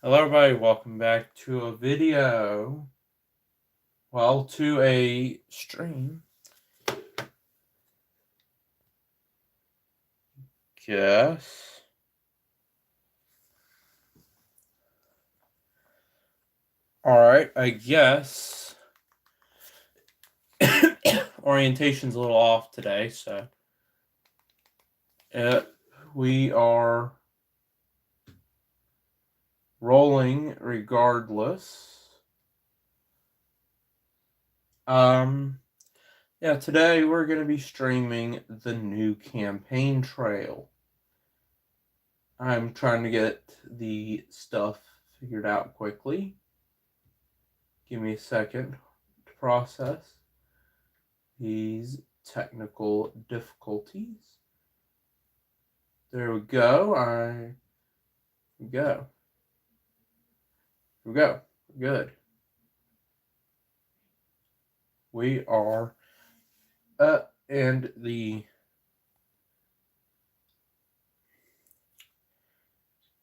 Hello everybody, welcome back to a video. Well, to a stream. Guess. Alright, I guess. Orientation's a little off today, so. We are rolling regardless. Yeah, today we're going to be streaming the new campaign trail. I'm trying to get the stuff figured out quickly. Give me a second to process these technical difficulties. There we go. Here we go. Here we go. Good. We are and the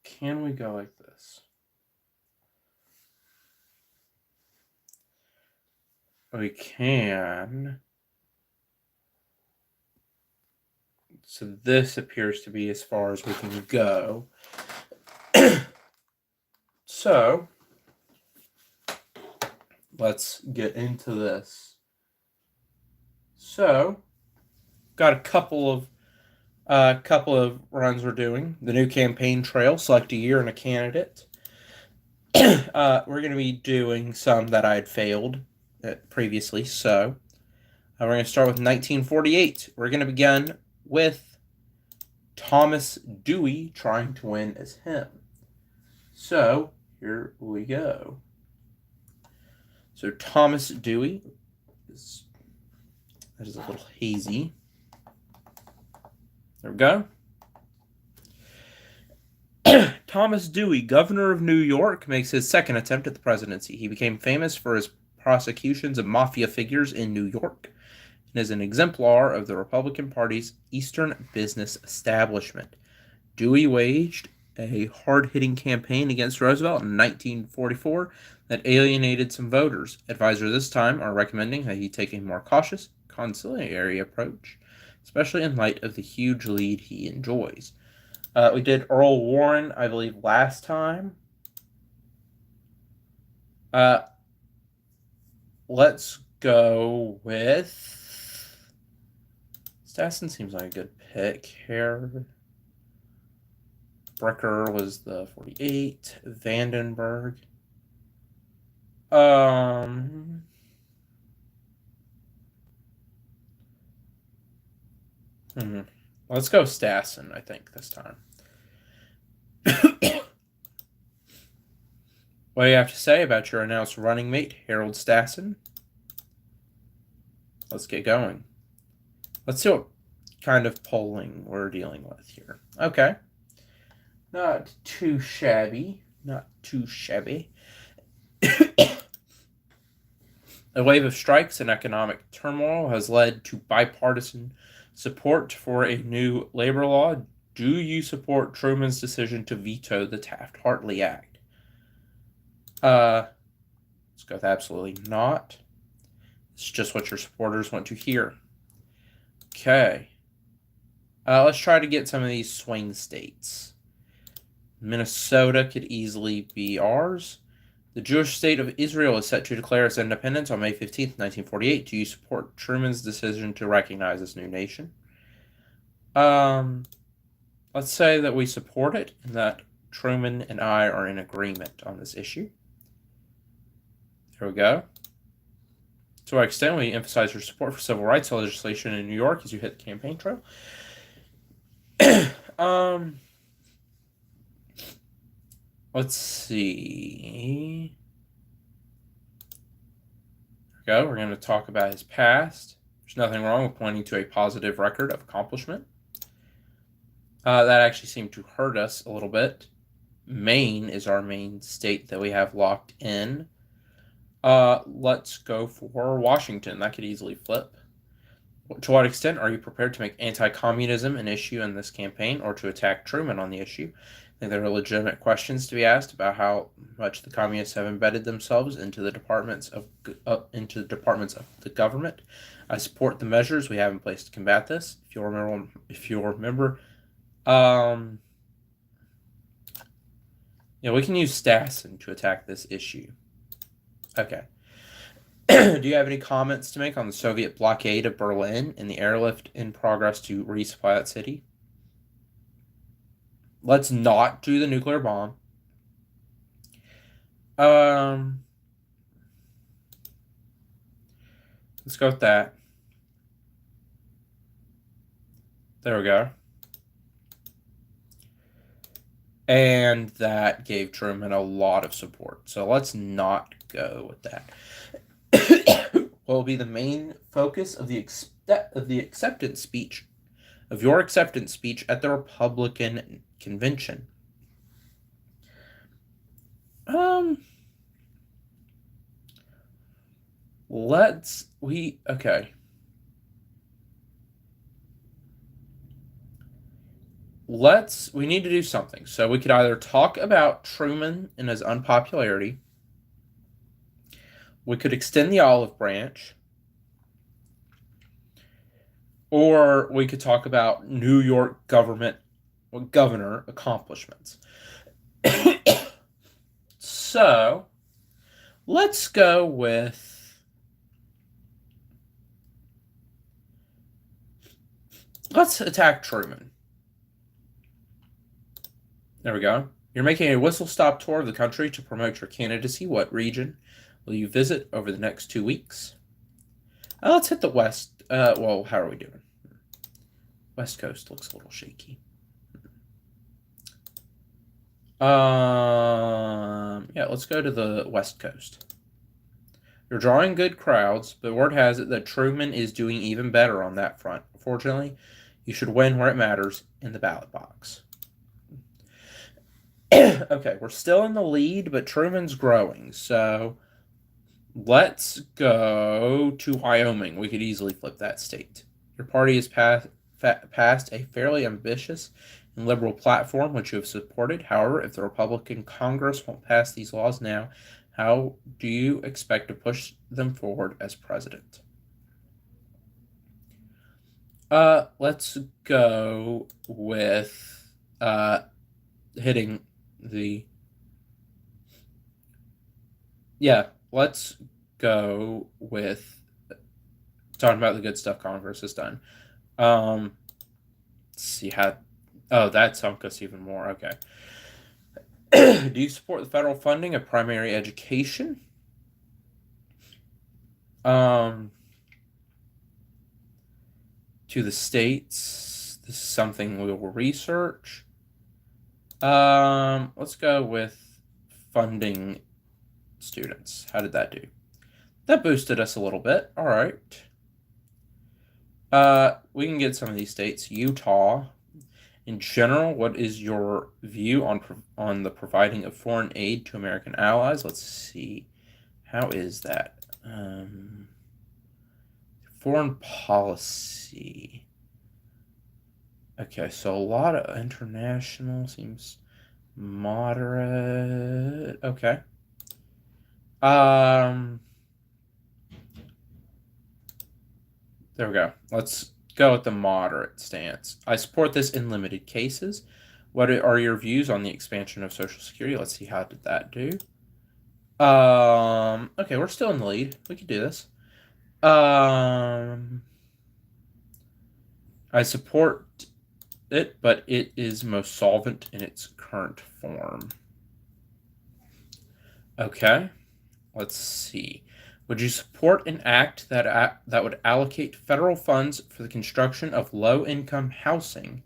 can we go like this? We can. So this appears to be as far as we can go. So let's get into this. So got a couple of runs we're doing. The new campaign trail, select a year and a candidate. We're going to be doing some that I had failed previously. So we're going to start with 1948. We're going to begin with Thomas Dewey trying to win as him. So here we go. So Thomas Dewey that is a little hazy. There we go. Thomas Dewey, governor of New York, makes his second attempt at the presidency. He became famous for his prosecutions of mafia figures in New York and is an exemplar of the Republican Party's Eastern business establishment. Dewey waged a hard-hitting campaign against Roosevelt in 1944 that alienated some voters. Advisors this time are recommending that he take a more cautious, conciliatory approach, especially in light of the huge lead he enjoys. We did Earl Warren, I believe, last time. Let's go with Stassen. Seems like a good pick here. Brecker was the 48. Vandenberg. Let's go Stassen, I think, this time. What do you have to say about your announced running mate, Harold Stassen? Let's get going. Let's see what kind of polling we're dealing with here. Okay. Not too shabby. Not too shabby. A wave of strikes and economic turmoil has led to bipartisan support for a new labor law. Do you support Truman's decision to veto the Taft-Hartley Act? Let's go with absolutely not. It's just what your supporters want to hear. Okay. Let's try to get some of these swing states. Minnesota could easily be ours. The Jewish state of Israel is set to declare its independence on May 15th, 1948. Do you support Truman's decision to recognize this new nation? Let's say that we support it and that Truman and I are in agreement on this issue. There we go. To what extent will you emphasize your support for civil rights legislation in New York as you hit the campaign trail? Let's see. There we go. We're going to talk about his past. There's nothing wrong with pointing to a positive record of accomplishment. That actually seemed to hurt us a little bit. Maine is our main state that we have locked in. Let's go for Washington. That could easily flip. To what extent are you prepared to make anti-communism an issue in this campaign or to attack Truman on the issue? think there are legitimate questions to be asked about how much the communists have embedded themselves into the departments of the government. I support the measures we have in place to combat this. If you'll remember, we can use Stassen to attack this issue. Okay. Do you have any comments to make on the Soviet blockade of Berlin and the airlift in progress to resupply that city? Let's not do the nuclear bomb. Let's go with that. There we go. And that gave Truman a lot of support. So let's not go with that. What will be the main focus of the acceptance speech, of your acceptance speech at the Republican convention? We need to do something. So we could either talk about Truman and his unpopularity. We could extend the olive branch. Or we could talk about New York governor accomplishments. So let's go with let's attack Truman. There we go. You're making a whistle-stop tour of the country to promote your candidacy. What region will you visit over the next 2 weeks? Let's hit the West. Well, how are we doing? West Coast looks a little shaky. Yeah, let's go to the West Coast. You're drawing good crowds, but word has it that Truman is doing even better on that front. Fortunately, you should win where it matters, in the ballot box. Okay, we're still in the lead, but Truman's growing, so let's go to Wyoming. We could easily flip that state. Your party has passed a fairly ambitious and liberal platform, which you have supported. However, if the Republican Congress won't pass these laws now, how do you expect to push them forward as president? Let's go with hitting the... Yeah, let's go with talking about the good stuff Congress has done. Let's see how... Oh, that sunk us even more. Okay. Do you support the federal funding of primary education? To the states. This is something we will research. Let's go with funding students. How did that do? That boosted us a little bit. All right. We can get some of these states. Utah. In general, what is your view on the providing of foreign aid to American allies? Let's see. How is that? Foreign policy. Okay, so a lot of international seems moderate. Okay. There we go. Let's go with the moderate stance. I support this in limited cases. What are your views on the expansion of Social Security? Let's see, how did that do? Okay, we're still in the lead. We can do this. I support it, but it is most solvent in its current form. Okay, let's see. Would you support an act that would allocate federal funds for the construction of low-income housing?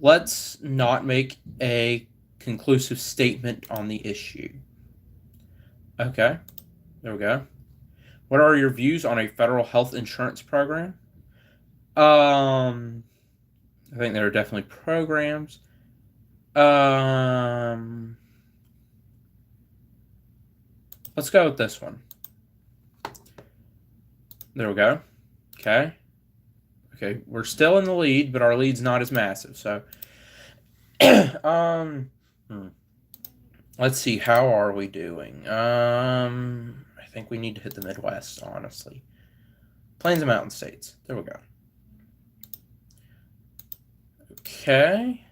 Let's not make a conclusive statement on the issue. Okay, there we go. What are your views on a federal health insurance program? I think there are definitely programs. Let's go with this one. There we go. Okay. Okay, we're still in the lead, but our lead's not as massive. So, hmm. Let's see. How are we doing? I think we need to hit the Midwest. Honestly, Plains and Mountain States. There we go. Okay.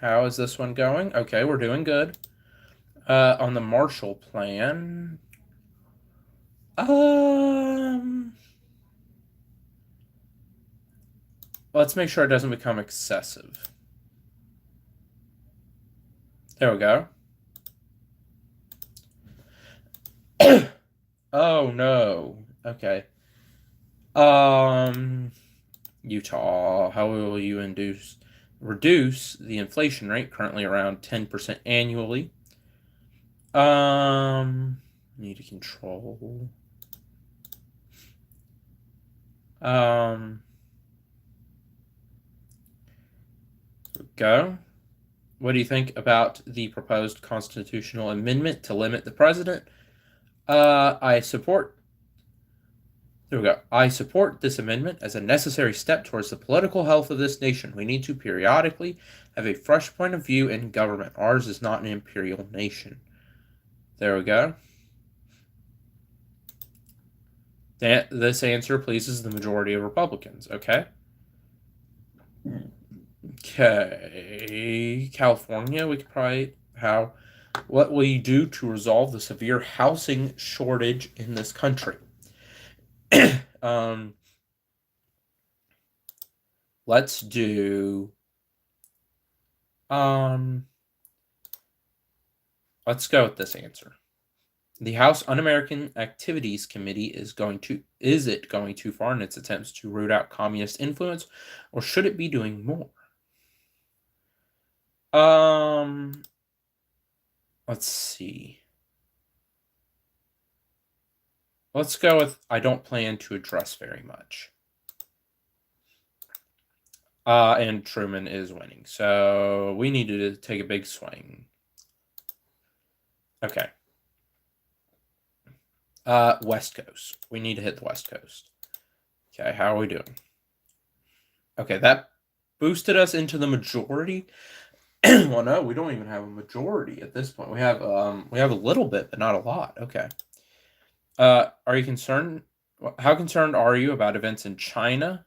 How is this one going? Okay, we're doing good. On the Marshall Plan. Let's make sure it doesn't become excessive. There we go. Oh no. Okay. Utah, how will you reduce the inflation rate currently around 10% annually? Need to control. Go. What do you think about the proposed constitutional amendment to limit the president? I support. There we go. I support this amendment as a necessary step towards the political health of this nation. We need to periodically have a fresh point of view in government. Ours is not an imperial nation. There we go. This answer pleases the majority of Republicans. Okay. Okay. California, we could probably. What will you do to resolve the severe housing shortage in this country? Let's do. Let's go with this answer. The House Un-American Activities Committee is it going too far in its attempts to root out communist influence, or should it be doing more? Let's see. Let's go with I don't plan to address very much. And Truman is winning. So we need to take a big swing. Okay. West Coast. We need to hit the West Coast. Okay, how are we doing? Okay, that boosted us into the majority. Well, no, we don't even have a majority at this point. We have a little bit, but not a lot. Okay. Are you concerned? How concerned are you about events in China?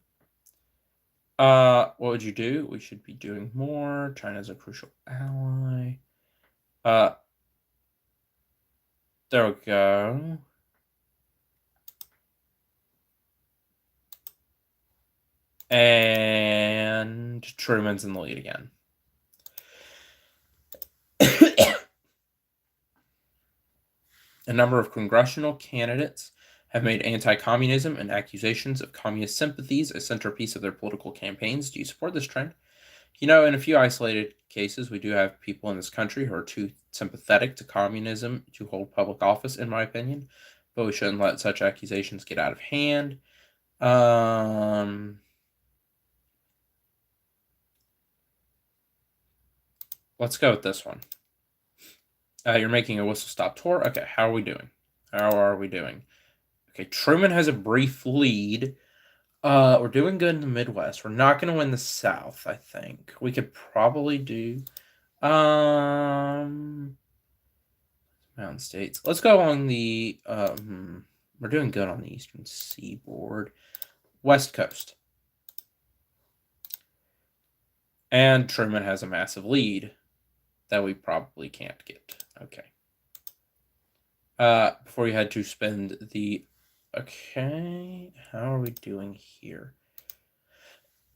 What would you do? We should be doing more. China's a crucial ally. There we go. And Truman's in the lead again. A number of congressional candidates have made anti-communism and accusations of communist sympathies a centerpiece of their political campaigns. Do you support this trend? In a few isolated cases, we do have people in this country who are too sympathetic to communism to hold public office, in my opinion, but we shouldn't let such accusations get out of hand. Let's go with this one. You're making a whistle-stop tour. Okay, how are we doing? Okay, Truman has a brief lead. We're doing good in the Midwest. We're not going to win the South, I think. We could probably do Mountain States. Let's go on the we're doing good on the Eastern Seaboard. West Coast. And Truman has a massive lead that we probably can't get. Okay. Before you had to spend the... Okay, how are we doing here?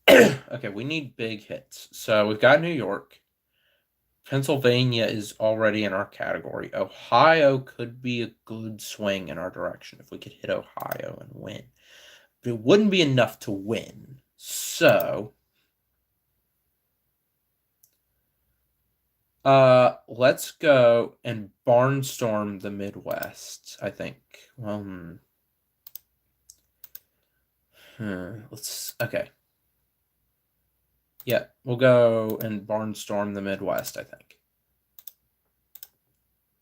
Okay, we need big hits. So we've got New York. Pennsylvania is already in our category. Ohio could be a good swing in our direction if we could hit Ohio and win. But it wouldn't be enough to win. So... let's go and barnstorm the Midwest, I think. Well, okay. Yeah, we'll go and barnstorm the Midwest, I think.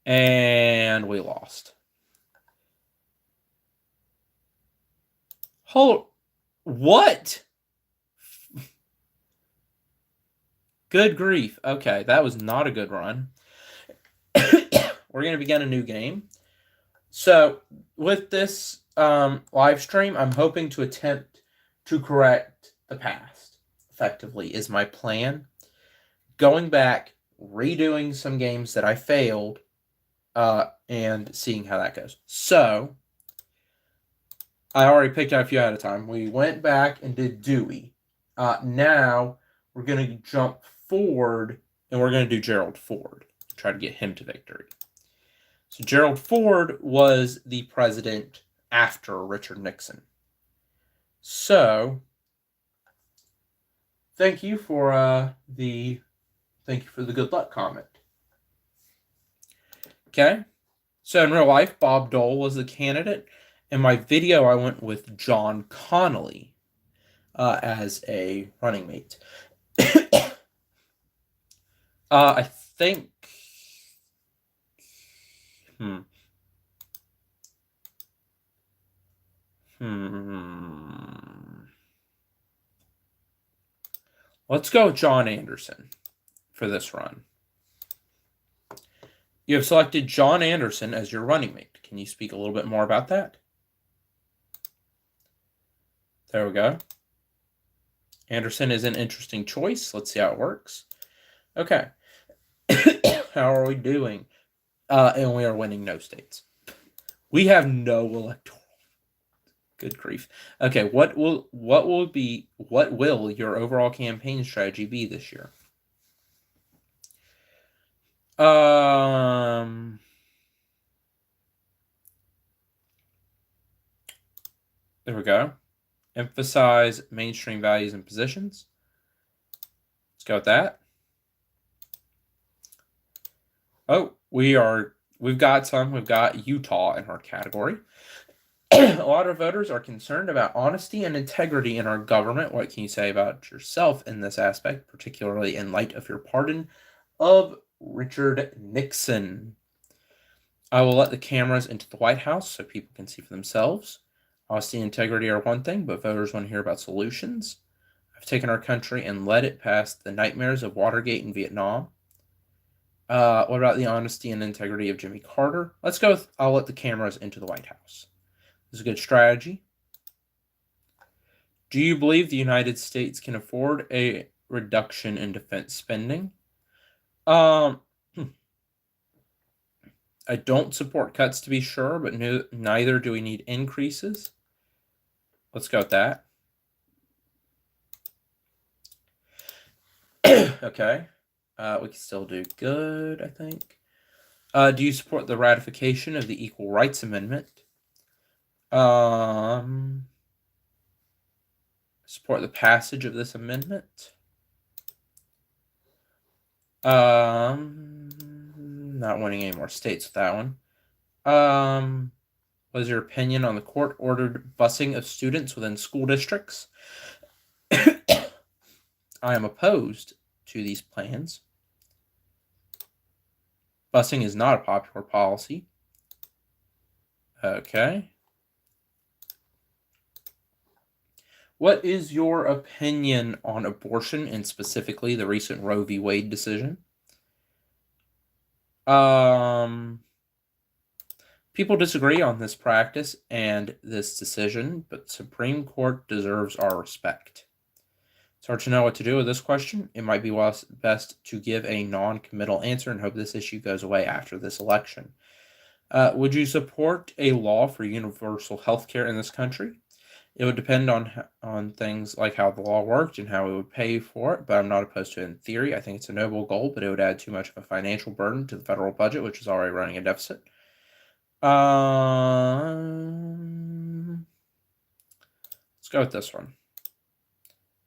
And we lost. What? Good grief. Okay, that was not a good run. We're going to begin a new game. So, with this live stream, I'm hoping to attempt to correct the past, effectively, is my plan. Going back, redoing some games that I failed, and seeing how that goes. So, I already picked out a few at a time. We went back and did Dewey. Now, we're going to jump forward, and we're going to do Gerald Ford to try to get him to victory. So Gerald Ford was the president after Richard Nixon. So, thank you for the good luck comment. Okay. So in real life, Bob Dole was the candidate. In my video, I went with John Connolly as a running mate. I think. Let's go with John Anderson for this run. You have selected John Anderson as your running mate. Can you speak a little bit more about that? There we go. Anderson is an interesting choice. Let's see how it works. Okay. How are we doing? And we are winning no states. We have no electoral. Good grief. Okay, what will your overall campaign strategy be this year? There we go. Emphasize mainstream values and positions. Let's go with that. Oh, we've got Utah in our category. A lot of voters are concerned about honesty and integrity in our government. What can you say about yourself in this aspect, particularly in light of your pardon of Richard Nixon? I will let the cameras into the White House so people can see for themselves. Honesty and integrity are one thing, but voters want to hear about solutions. I've taken our country and led it past the nightmares of Watergate and Vietnam. What about the honesty and integrity of Jimmy Carter? Let's go with, I'll let the cameras into the White House. This is a good strategy. Do you believe the United States can afford a reduction in defense spending? I don't support cuts to be sure, but neither do we need increases. Let's go with that. Okay. We can still do good, I think. Do you support the ratification of the Equal Rights Amendment? Support the passage of this amendment. Not winning any more states with that one. What is your opinion on the court-ordered busing of students within school districts? I am opposed to these plans. Busing is not a popular policy. Okay. What is your opinion on abortion and specifically the recent Roe v. Wade decision? People disagree on this practice and this decision, but the Supreme Court deserves our respect. It's hard to know what to do with this question. It might be best to give a non-committal answer and hope this issue goes away after this election. Would you support a law for universal health care in this country? It would depend on things like how the law worked and how we would pay for it, but I'm not opposed to it in theory. I think it's a noble goal, but it would add too much of a financial burden to the federal budget, which is already running a deficit. Let's go with this one.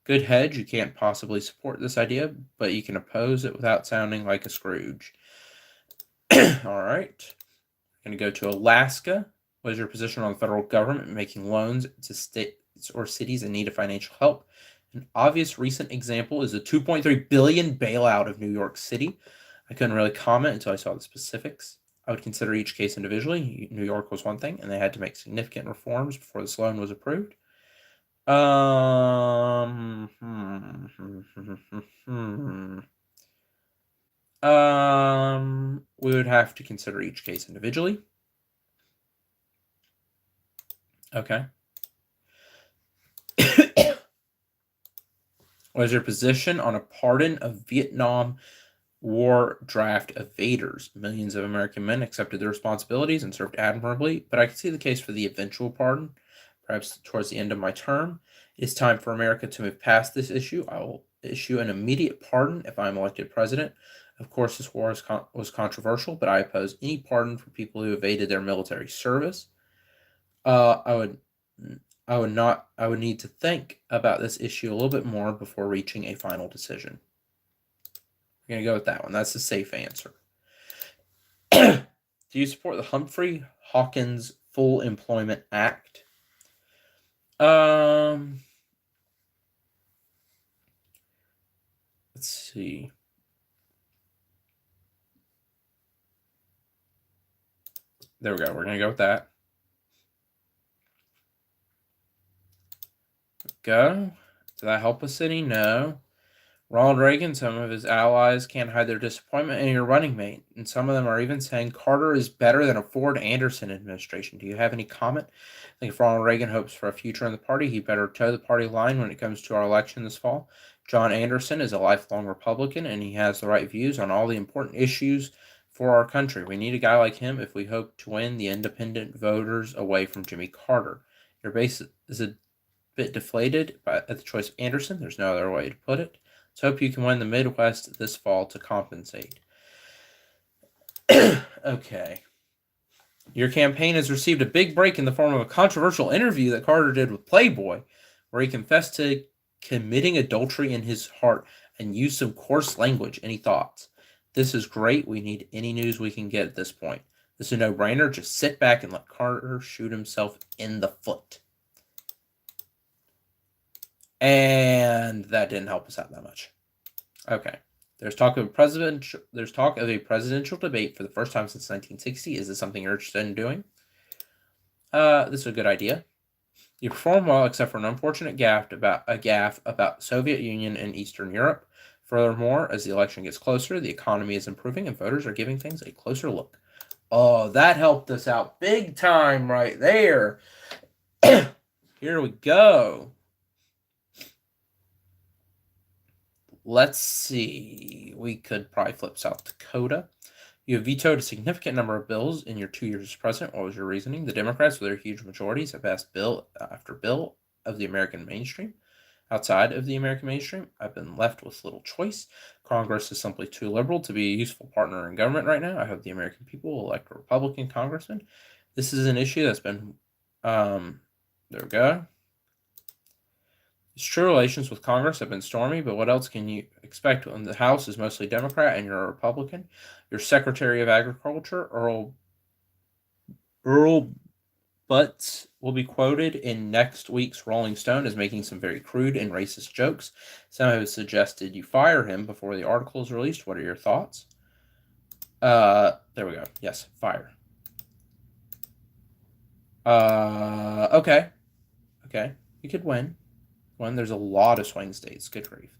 Good hedge. You can't possibly support this idea, but you can oppose it without sounding like a Scrooge. All right. I'm going to go to Alaska. What is your position on the federal government making loans to states or cities in need of financial help? An obvious recent example is the $2.3 billion bailout of New York City. I couldn't really comment until I saw the specifics. I would consider each case individually. New York was one thing, and they had to make significant reforms before this loan was approved. We would have to consider each case individually. Okay. What is your position on a pardon of Vietnam War draft evaders? Millions of American men accepted their responsibilities and served admirably, but I can see the case for the eventual pardon, perhaps towards the end of my term. It is time for America to move past this issue. I will issue an immediate pardon if I am elected president. Of course, this war was controversial, but I oppose any pardon for people who evaded their military service. I would need to think about this issue a little bit more before reaching a final decision. We're going to go with that one. That's the safe answer. Do you support the Humphrey-Hawkins Full Employment Act? Let's see. There we go. We're going to go with that. Go. Did that help us any? No. Ronald Reagan, some of his allies can't hide their disappointment in your running mate, and some of them are even saying Carter is better than a Ford Anderson administration. Do you have any comment? I think if Ronald Reagan hopes for a future in the party, he better toe the party line when it comes to our election this fall. John Anderson is a lifelong Republican, and he has the right views on all the important issues for our country. We need a guy like him if we hope to win the independent voters away from Jimmy Carter. Your base is a bit deflated at the choice of Anderson. There's no other way to put it. Let's hope you can win the Midwest this fall to compensate. Okay. Your campaign has received a big break in the form of a controversial interview that Carter did with Playboy, where he confessed to committing adultery in his heart and used some coarse language. Any thoughts? This is great. We need any news we can get at this point. This is a no-brainer. Just sit back and let Carter shoot himself in the foot. And that didn't help us out that much. Okay. There's talk of a presidential debate for the first time since 1960. Is this something you're interested in doing? This is a good idea. You perform well, except for an unfortunate gaffe about Soviet Union and Eastern Europe. Furthermore, as the election gets closer, the economy is improving and voters are giving things a closer look. Oh, that helped us out big time right there. Here we go. Let's see. We could probably flip South Dakota. You have vetoed a significant number of bills in your 2 years as president. What was your reasoning? The Democrats, with their huge majorities, have passed bill after bill of the American mainstream. Outside of the American mainstream, I've been left with little choice. Congress is simply too liberal to be a useful partner in government right now. I hope the American people will elect a Republican congressman. This is an issue that's been, there we go. His true relations with Congress have been stormy, but what else can you expect when the House is mostly Democrat and you're a Republican? Your Secretary of Agriculture, Earl Butz, will be quoted in next week's Rolling Stone as making some very crude and racist jokes. Some have suggested you fire him before the article is released. What are your thoughts? There we go. Yes, fire. Okay. You could win. There's a lot of swing states. Good grief.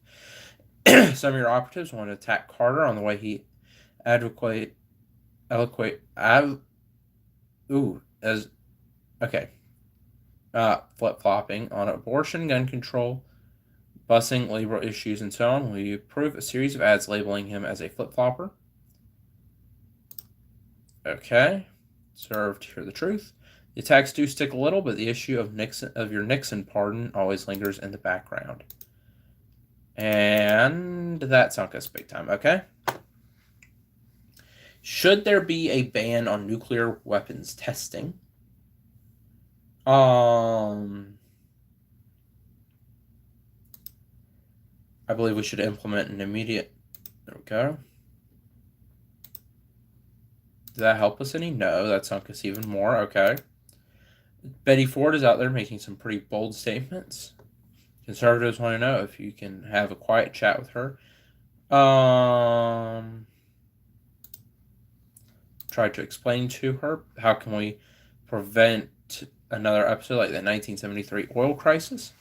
Some of your operatives want to attack Carter on the way he flip-flopping on abortion, gun control, busing, labor issues, and so on. Will you approve a series of ads labeling him as a flip-flopper? Okay. Served to hear the truth. The attacks do stick a little, but the issue of your Nixon pardon always lingers in the background. And that sunk us big time. Okay. Should there be a ban on nuclear weapons testing? I believe we should implement an immediate. There we go. Did that help us any? No, that sunk us even more. Okay. Betty Ford is out there making some pretty bold statements. Conservatives want to know if you can have a quiet chat with her. Try to explain to her how can we prevent another episode like the 1973 oil crisis.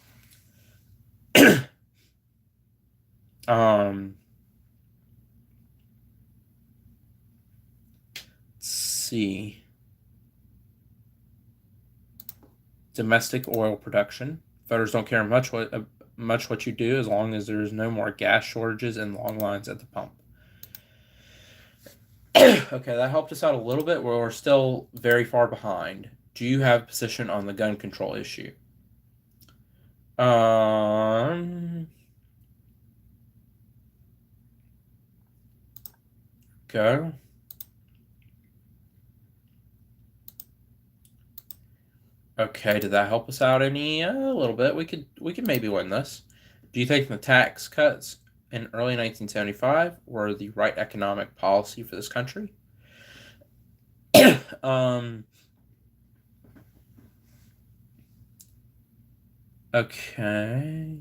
see. Domestic oil production. Voters don't care much what you do as long as there's no more gas shortages and long lines at the pump. Okay, that helped us out a little bit. We're still very far behind. Do you have a position on the gun control issue? Go. Okay, did that help us out any? A little bit. We could maybe win this. Do you think the tax cuts in early 1975 were the right economic policy for this country? Okay.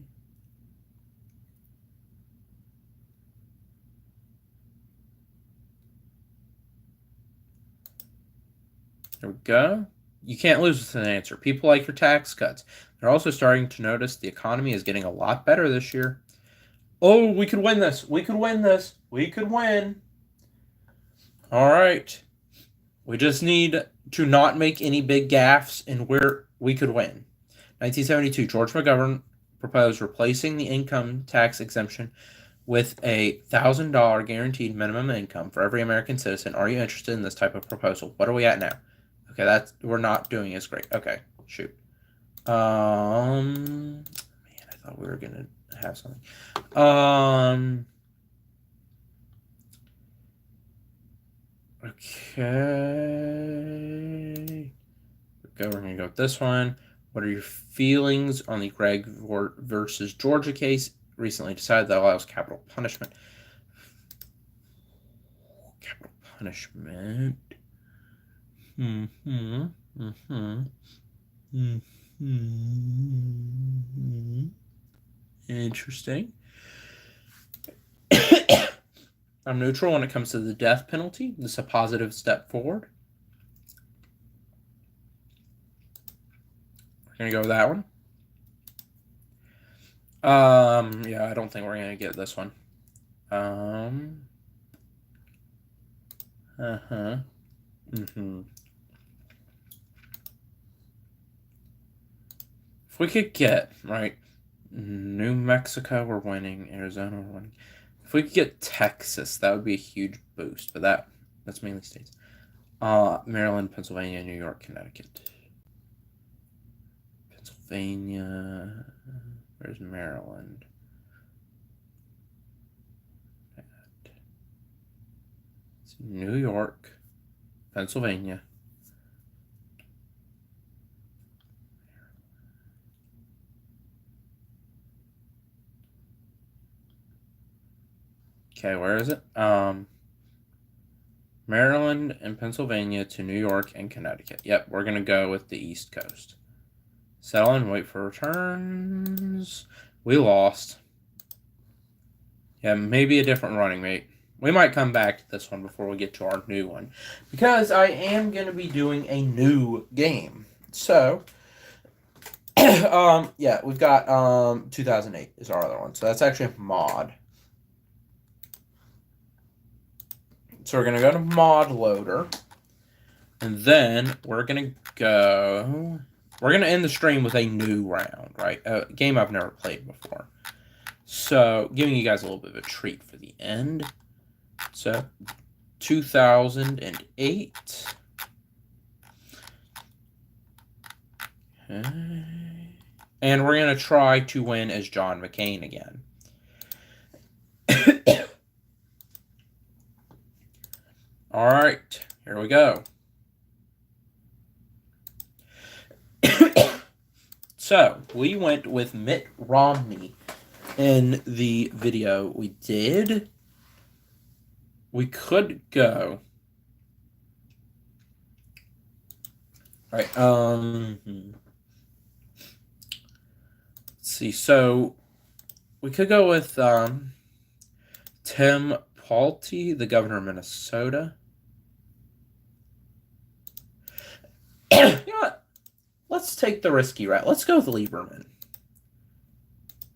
There we go. You can't lose with an answer. People like your tax cuts. They're also starting to notice the economy is getting a lot better this year. Oh, we could win this. We could win this. We could win. All right. We just need to not make any big gaffes and we could win. 1972, George McGovern proposed replacing the income tax exemption with a $1,000 guaranteed minimum income for every American citizen. Are you interested in this type of proposal? What are we at now? Okay, we're not doing as great. Okay, shoot. Man, I thought we were gonna have something. Okay. We're gonna go with this one. What are your feelings on the Gregg versus Georgia case? Recently decided that allows capital punishment. Capital punishment. Interesting. I'm neutral when it comes to the death penalty. This is a positive step forward. We're going to go with that one. Yeah, I don't think we're going to get this one. If we could get, right, New Mexico, we're winning. Arizona, we're winning. If we could get Texas, that would be a huge boost. But that's mainly states. Maryland, Pennsylvania, New York, Connecticut. Pennsylvania. Where's Maryland? It's New York, Pennsylvania. Okay, where is it? Maryland and Pennsylvania to New York and Connecticut. Yep, we're going to go with the East Coast. Settle and wait for returns. We lost. Yeah, maybe a different running mate. We might come back to this one before we get to our new one. Because I am going to be doing a new game. So, yeah, we've got 2008 is our other one. So that's actually a mod. So we're going to go to mod loader. And then we're going to end the stream with a new round, right? A game I've never played before. So giving you guys a little bit of a treat for the end. So 2008. Okay. And we're going to try to win as John McCain again. All right, here we go. So, we went with Mitt Romney in the video we did. We could go. All right, let's see. So, we could go with Tim Paulty, the governor of Minnesota. You know what? Let's take the risky route. Let's go with Lieberman.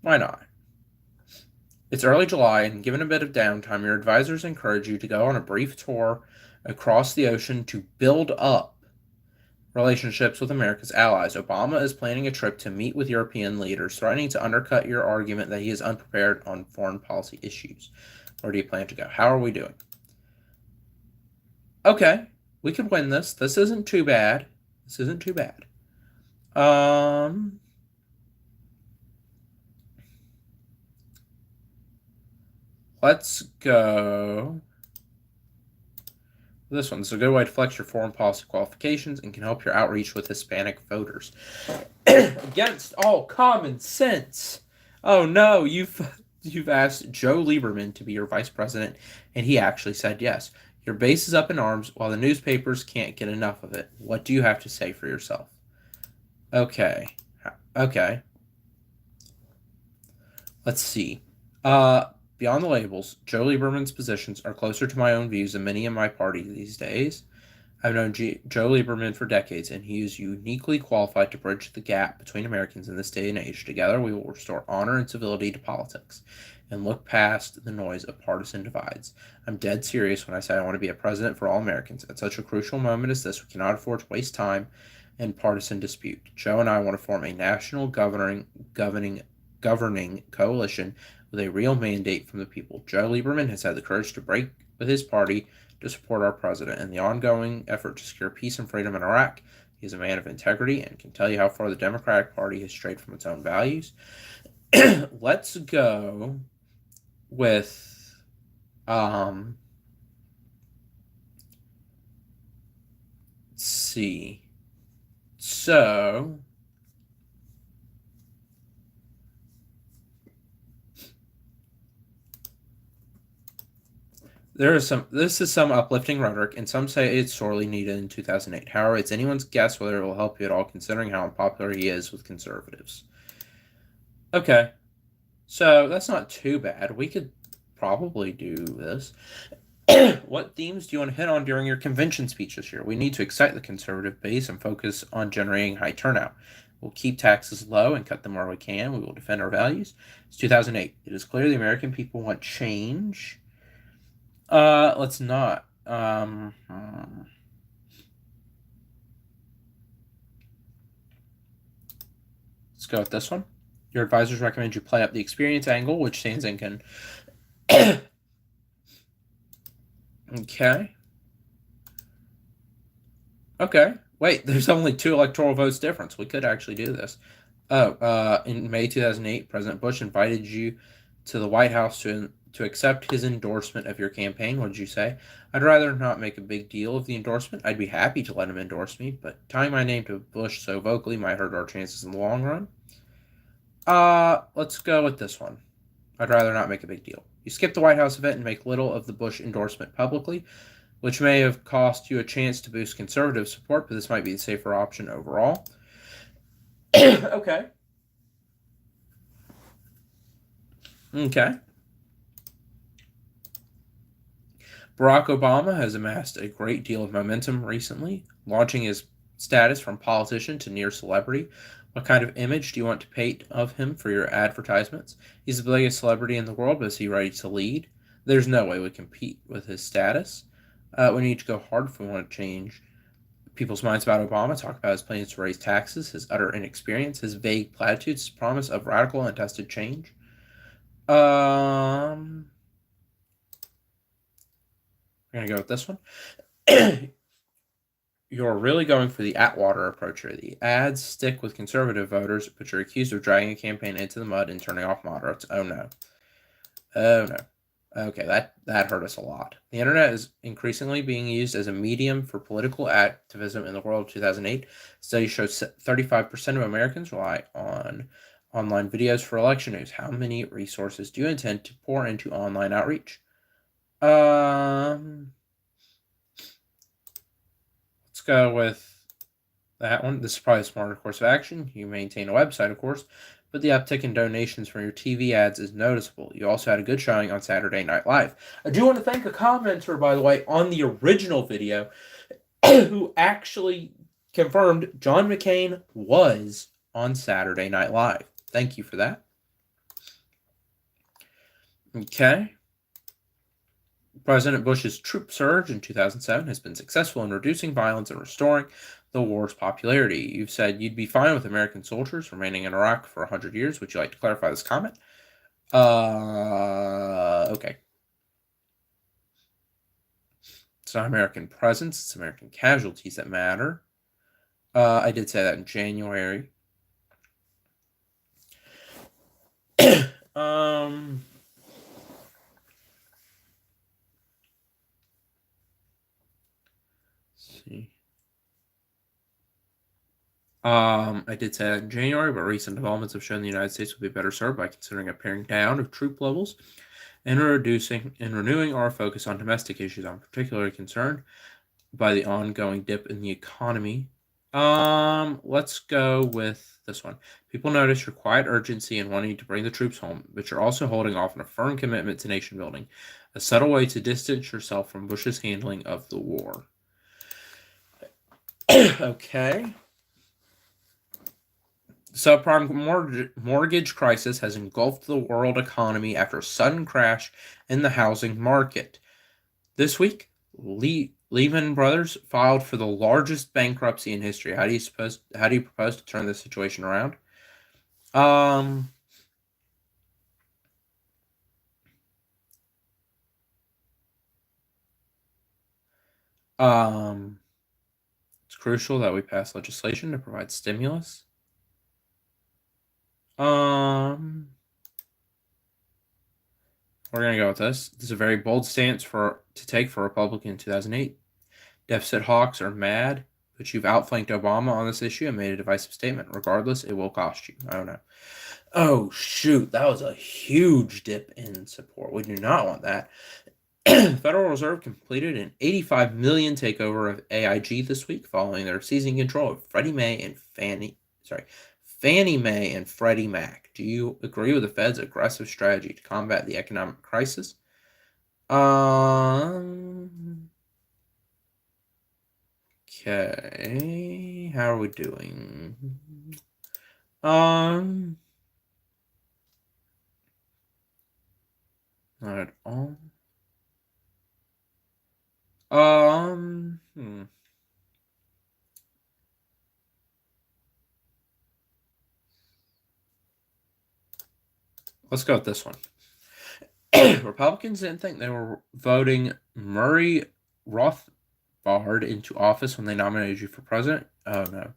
Why not? It's early July, and given a bit of downtime, your advisors encourage you to go on a brief tour across the ocean to build up relationships with America's allies. Obama is planning a trip to meet with European leaders, threatening to undercut your argument that he is unprepared on foreign policy issues. Where do you plan to go? How are we doing? Okay, we could win this. This isn't too bad. This isn't too bad. Let's go. This one's a good way to flex your foreign policy qualifications and can help your outreach with Hispanic voters. Against all common sense. Oh no, you've asked Joe Lieberman to be your vice president, and he actually said yes. Your base is up in arms while the newspapers can't get enough of it. What do you have to say for yourself? Okay. Okay. Let's see. Beyond the labels, Joe Lieberman's positions are closer to my own views than many in my party these days. I've known Joe Lieberman for decades, and he is uniquely qualified to bridge the gap between Americans in this day and age. Together, we will restore honor and civility to politics and look past the noise of partisan divides. I'm dead serious when I say I want to be a president for all Americans. At such a crucial moment as this, we cannot afford to waste time in partisan dispute. Joe and I want to form a national governing coalition with a real mandate from the people. Joe Lieberman has had the courage to break with his party to support our president in the ongoing effort to secure peace and freedom in Iraq. He is a man of integrity and can tell you how far the Democratic Party has strayed from its own values. Let's go with let's see. So this is some uplifting rhetoric, and some say it's sorely needed in 2008. However, it's anyone's guess whether it will help you at all, considering how unpopular he is with conservatives. Okay, so that's not too bad. We could probably do this. What themes do you want to hit on during your convention speech this year? We need to excite the conservative base and focus on generating high turnout. We'll keep taxes low and cut them where we can. We will defend our values. It's 2008. It is clear the American people want change. Let's not. Let's go with this one. Your advisors recommend you play up the experience angle, which Sanzin can. Okay. Okay. Wait, there's only 2 electoral votes difference. We could actually do this. In May 2008, President Bush invited you to the White House to accept his endorsement of your campaign. What did you say? I'd rather not make a big deal of the endorsement. I'd be happy to let him endorse me, but tying my name to Bush so vocally might hurt our chances in the long run. Let's go with this one. I'd rather not make a big deal. You skip the White House event and make little of the Bush endorsement publicly, which may have cost you a chance to boost conservative support, but this might be the safer option overall. Okay. Okay. Barack Obama has amassed a great deal of momentum recently, launching his status from politician to near celebrity. What kind of image do you want to paint of him for your advertisements? He's the biggest celebrity in the world, but is he ready to lead? There's no way we compete with his status. We need to go hard if we want to change people's minds about Obama, talk about his plans to raise taxes, his utter inexperience, his vague platitudes, his promise of radical and untested change. We're going to go with this one. You're really going for the Atwater approach here. The ads stick with conservative voters, but you're accused of dragging a campaign into the mud and turning off moderates. Oh, no. Oh, no. Okay, that hurt us a lot. The internet is increasingly being used as a medium for political activism in the world of 2008. Studies show 35% of Americans rely on online videos for election news. How many resources do you intend to pour into online outreach? Let's go with that one. This is probably a smarter course of action. You maintain a website, of course, but the uptick in donations from your TV ads is noticeable. You also had a good showing on Saturday Night Live. I do want to thank a commenter, by the way, on the original video who actually confirmed John McCain was on Saturday Night Live. Thank you for that. Okay. President Bush's troop surge in 2007 has been successful in reducing violence and restoring the war's popularity. You've said you'd be fine with American soldiers remaining in Iraq for 100 years. Would you like to clarify this comment? Okay. It's not American presence, it's American casualties that matter. I did say that in January. Let's see. I did say that in January, but recent developments have shown the United States will be better served by considering a paring down of troop levels and renewing our focus on domestic issues. I'm particularly concerned by the ongoing dip in the economy. Let's go with this one. People notice your quiet urgency in wanting to bring the troops home, but you're also holding off on a firm commitment to nation building, a subtle way to distance yourself from Bush's handling of the war. Okay. Subprime mortgage crisis has engulfed the world economy after a sudden crash in the housing market. This week, Lehman Brothers filed for the largest bankruptcy in history. How do you propose to turn this situation around? It's crucial that we pass legislation to provide stimulus. We're gonna go with this. This is a very bold stance to take for Republican in 2008. Deficit hawks are mad, but you've outflanked Obama on this issue and made a divisive statement. Regardless, it will cost you. I don't know. Oh shoot, that was a huge dip in support. We do not want that. The Federal Reserve completed an $85 million takeover of AIG this week, following their seizing control of Fannie Mae and Freddie Mac. Do you agree with the Fed's aggressive strategy to combat the economic crisis? Okay. How are we doing? Not at all. Let's go with this one. Republicans didn't think they were voting Murray Rothbard into office when they nominated you for president. Oh no.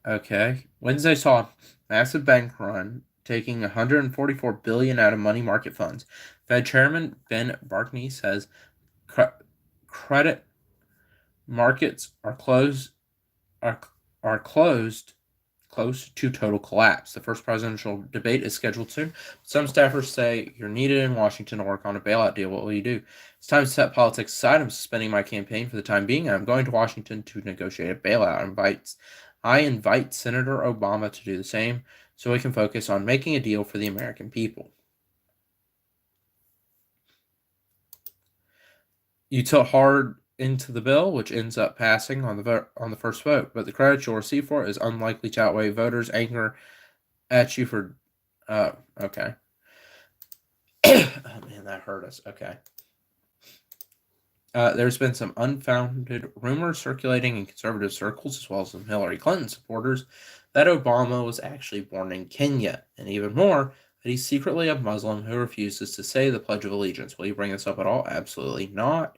Okay. Wednesday saw a massive bank run, taking $144 billion out of money market funds. Fed Chairman Ben Bernanke says credit markets are close to total collapse. The first presidential debate is scheduled soon. Some staffers say you're needed in Washington to work on a bailout deal. What will you do? It's time to set politics aside. I'm suspending my campaign for the time being. I'm going to Washington to negotiate a bailout. I invite Senator Obama to do the same so we can focus on making a deal for the American people. You tilt hard into the bill, which ends up passing on the first vote, but the credit you'll receive for it is unlikely to outweigh voters' anger at you for. Okay. Oh man, that hurt us. Okay. There's been some unfounded rumors circulating in conservative circles, as well as some Hillary Clinton supporters, that Obama was actually born in Kenya, and even more, that he's secretly a Muslim who refuses to say the Pledge of Allegiance. Will you bring this up at all? Absolutely not.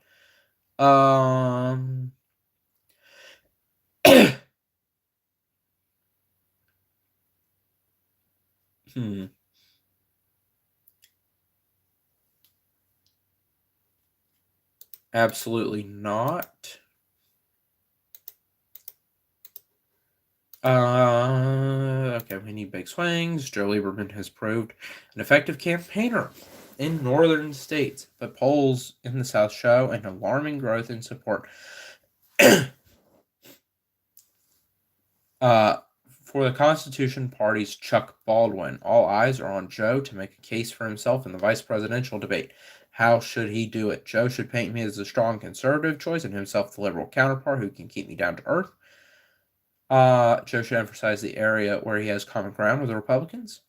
Absolutely not. Okay, we need big swings. Joe Lieberman has proved an effective campaigner in northern states, but polls in the South show an alarming growth in support for the Constitution Party's Chuck Baldwin. All eyes are on Joe to make a case for himself in the vice presidential debate. How should he do it? Joe should paint me as a strong conservative choice and himself the liberal counterpart who can keep me down to earth. Joe should emphasize the area where he has common ground with the Republicans.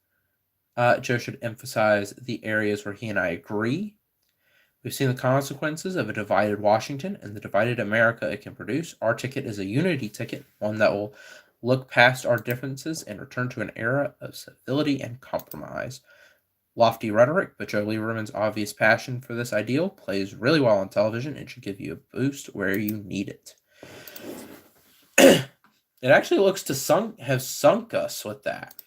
Joe should emphasize the areas where he and I agree. We've seen the consequences of a divided Washington and the divided America it can produce. Our ticket is a unity ticket, one that will look past our differences and return to an era of civility and compromise. Lofty rhetoric, but Joe Lieberman's obvious passion for this ideal plays really well on television and should give you a boost where you need it. It actually looks to have sunk us with that.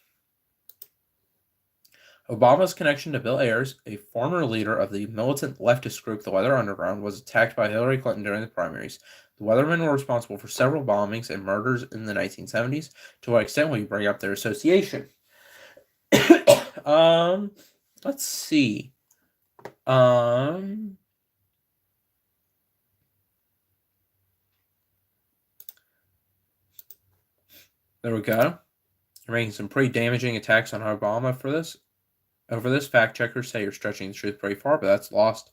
Obama's connection to Bill Ayers, a former leader of the militant leftist group The Weather Underground, was attacked by Hillary Clinton during the primaries. The Weathermen were responsible for several bombings and murders in the 1970s. To what extent will you bring up their association? Let's see. There we go. You're making some pretty damaging attacks on Obama for this. Over this, fact checkers say you're stretching the truth pretty far, but that's lost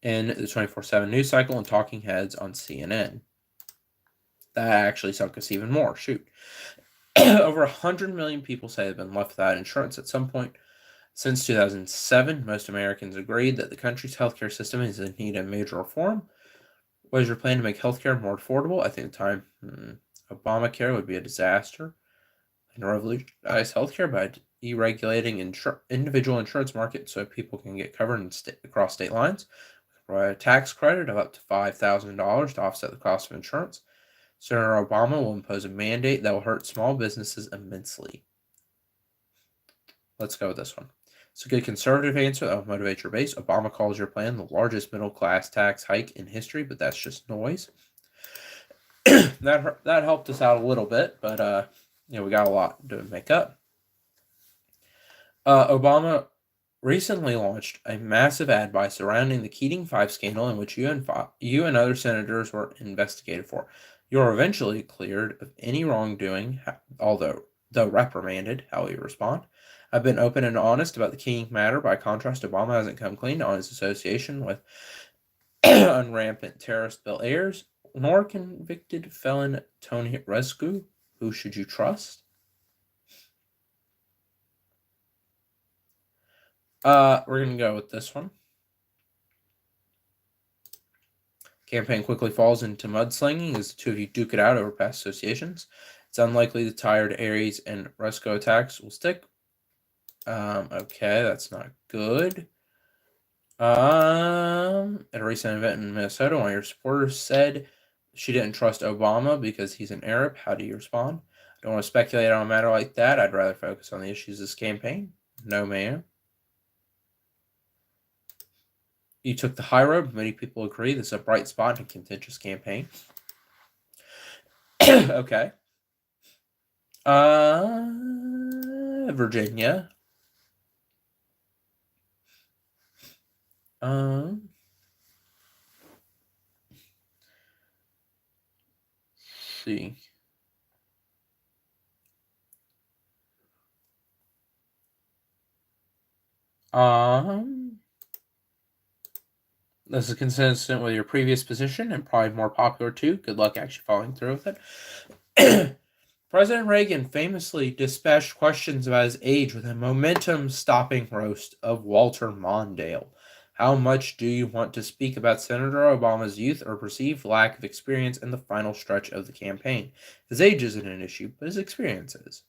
in the 24/7 news cycle and talking heads on CNN. That actually sunk us even more. Shoot. Over 100 million people say they've been left without insurance at some point. Since 2007, most Americans agreed that the country's healthcare system is in need of major reform. What is your plan to make healthcare more affordable? I think the time Obamacare would be a disaster. And revolutionize healthcare by deregulating individual insurance markets so people can get covered across state lines. Provide a tax credit of up to $5,000 to offset the cost of insurance. Senator Obama will impose a mandate that will hurt small businesses immensely. Let's go with this one. It's a good conservative answer that will motivate your base. Obama calls your plan the largest middle-class tax hike in history, but that's just noise. That helped us out a little bit, but we got a lot to make up. Obama recently launched a massive ad buy surrounding the Keating 5 scandal in which you and other senators were investigated for. You are eventually cleared of any wrongdoing, although reprimanded. How will you respond? I've been open and honest about the Keating matter. By contrast, Obama hasn't come clean on his association with unrampant terrorist Bill Ayers, nor convicted felon Tony Rezku. Who should you trust? We're going to go with this one. Campaign quickly falls into mudslinging as the two of you duke it out over past associations. It's unlikely the tired Aries and Resco attacks will stick. Okay, that's not good. At a recent event in Minnesota, one of your supporters said she didn't trust Obama because he's an Arab. How do you respond? I don't want to speculate on a matter like that. I'd rather focus on the issues of this campaign. No, ma'am. You took the high road. Many people agree this is a bright spot in a contentious campaign. Okay. Virginia. Let's see. This is consistent with your previous position and probably more popular too. Good luck actually following through with it. President Reagan famously dispatched questions about his age with a momentum-stopping roast of Walter Mondale. How much do you want to speak about Senator Obama's youth or perceived lack of experience in the final stretch of the campaign? His age isn't an issue, but his experience is.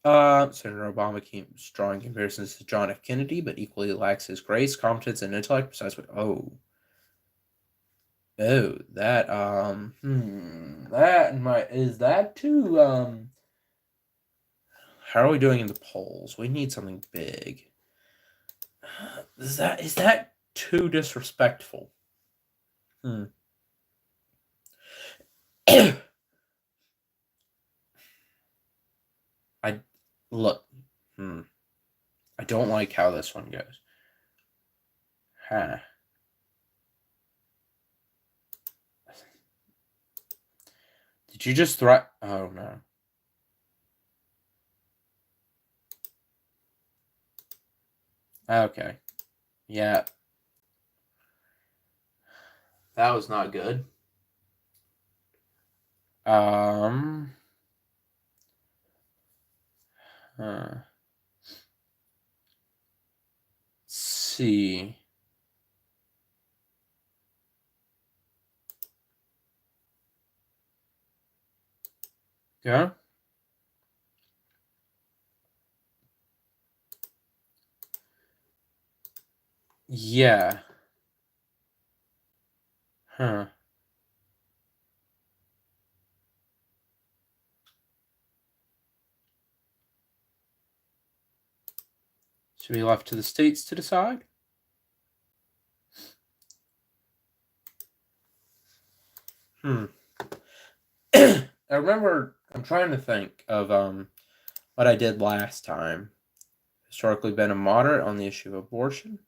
Senator Obama keeps drawing comparisons to John F. Kennedy, but equally lacks his grace, competence, and intellect. Besides what? Is that too? How are we doing in the polls? We need something big. Is that too disrespectful? Look. I don't like how this one goes. Did you just threat? Oh, no. Okay. Yeah. That was not good. see. Yeah. Yeah. Huh. Should be left to the states to decide? I remember, I'm trying to think of what I did last time. Historically been a moderate on the issue of abortion.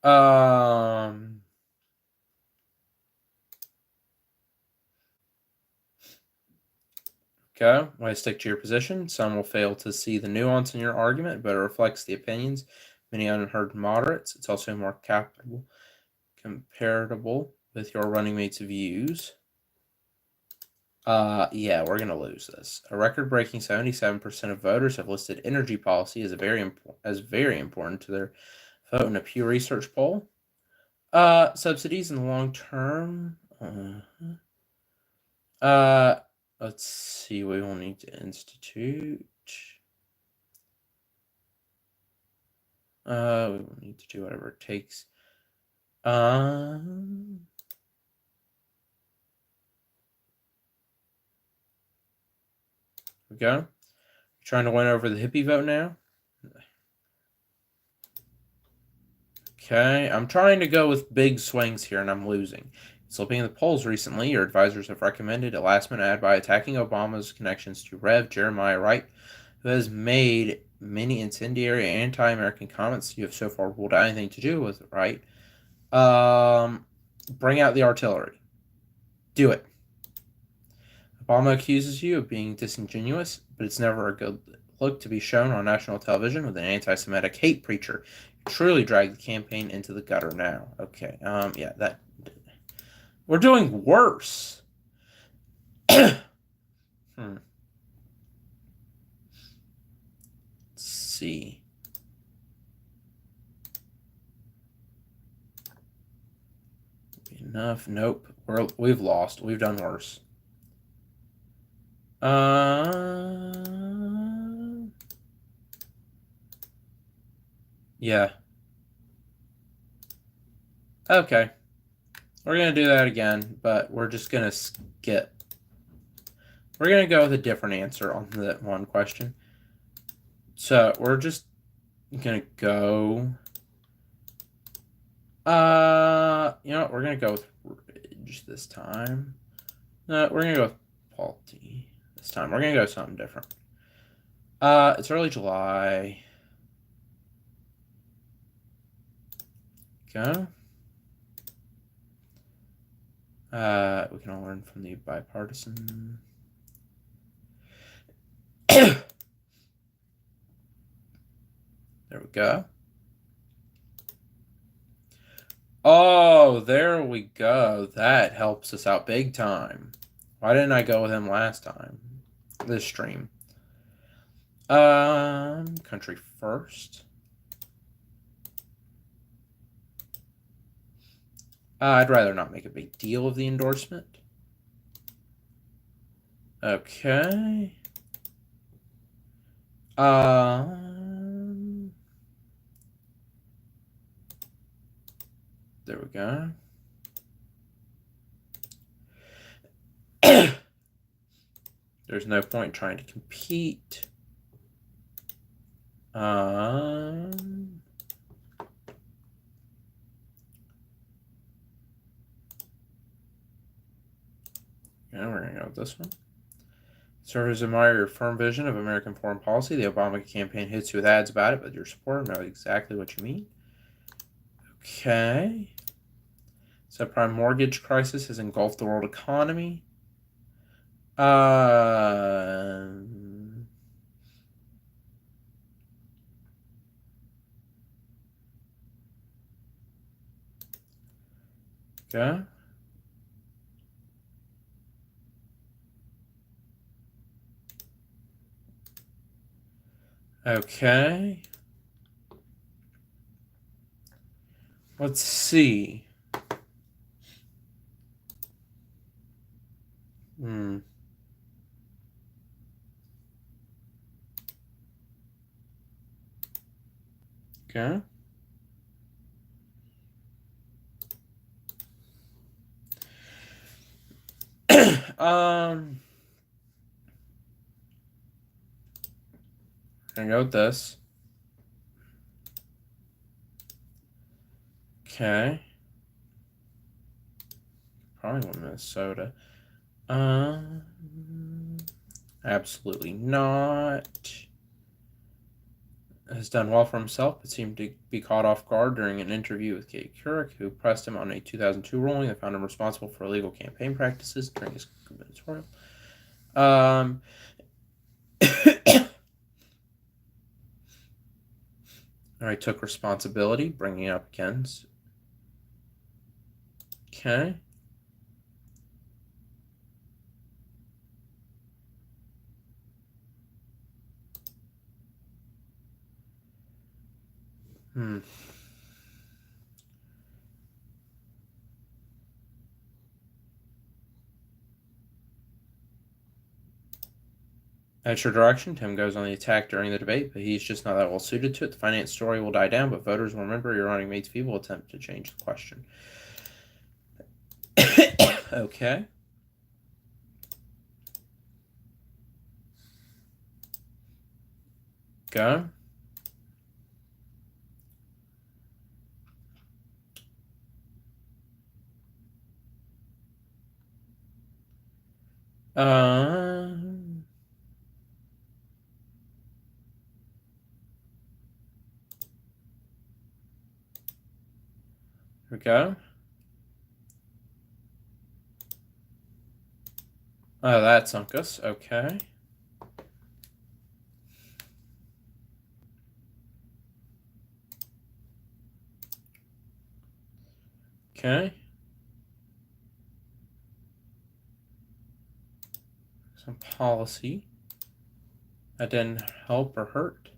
Um Okay, way to stick to your position. Some will fail to see the nuance in your argument, but it reflects the opinions of many unheard moderates. It's also more comparable with your running mate's views. Yeah, we're gonna lose this. A record-breaking 77% of voters have listed energy policy as very important to their vote in a Pew Research poll. Subsidies in the long term. Let's see. We will need to institute. We will need to do whatever it takes. There we go. You're trying to win over the hippie vote now? Okay, I'm trying to go with big swings here, and I'm losing. Slipping in the polls recently, your advisors have recommended a last-minute ad by attacking Obama's connections to Rev. Jeremiah Wright, who has made many incendiary anti-American comments. You have so far ruled out anything to do with Wright. Bring out the artillery. Do it. Obama accuses you of being disingenuous, but it's never a good look to be shown on national television with an anti-Semitic hate preacher. You truly drag the campaign into the gutter now. Okay, yeah, that... We're doing worse. Let's see. Enough. Nope. We've lost. We've done worse. Yeah. Okay. We're going to do that again, but we're just going to skip. We're going to go with a different answer on that one question. So we're just going to go... you know what? We're going to go with Ridge this time. No, we're going to go with Paulty this time. We're going to go with something different. It's early July. Okay. We can all learn from the bipartisan. There we go. Oh, there we go. That helps us out big time. Why didn't I go with him last time? This stream. Country first. I'd rather not make a big deal of the endorsement. Okay. There we go. There's no point trying to compete. Now we're going to go with this one. Servers admire your firm vision of American foreign policy. The Obama campaign hits you with ads about it, but your supporters know exactly what you mean. Okay. Subprime mortgage crisis has engulfed the world economy. Okay. Okay. Let's see. Hmm. Okay. Gonna go with this. Okay. Probably want Minnesota. Um, Absolutely not. Has done well for himself, but seemed to be caught off guard during an interview with Kate Couric, who pressed him on a 2002 ruling that found him responsible for illegal campaign practices during his gubernatorial. Um, I took responsibility, bringing it up again. Okay. Hmm. At your direction, Tim goes on the attack during the debate, but he's just not that well suited to it. The finance story will die down, but voters will remember your running mate's feeble attempt to change the question. Okay. Go. Um. Here we go. Oh, that sunk us. Okay. Okay. Some policy. That didn't help or hurt.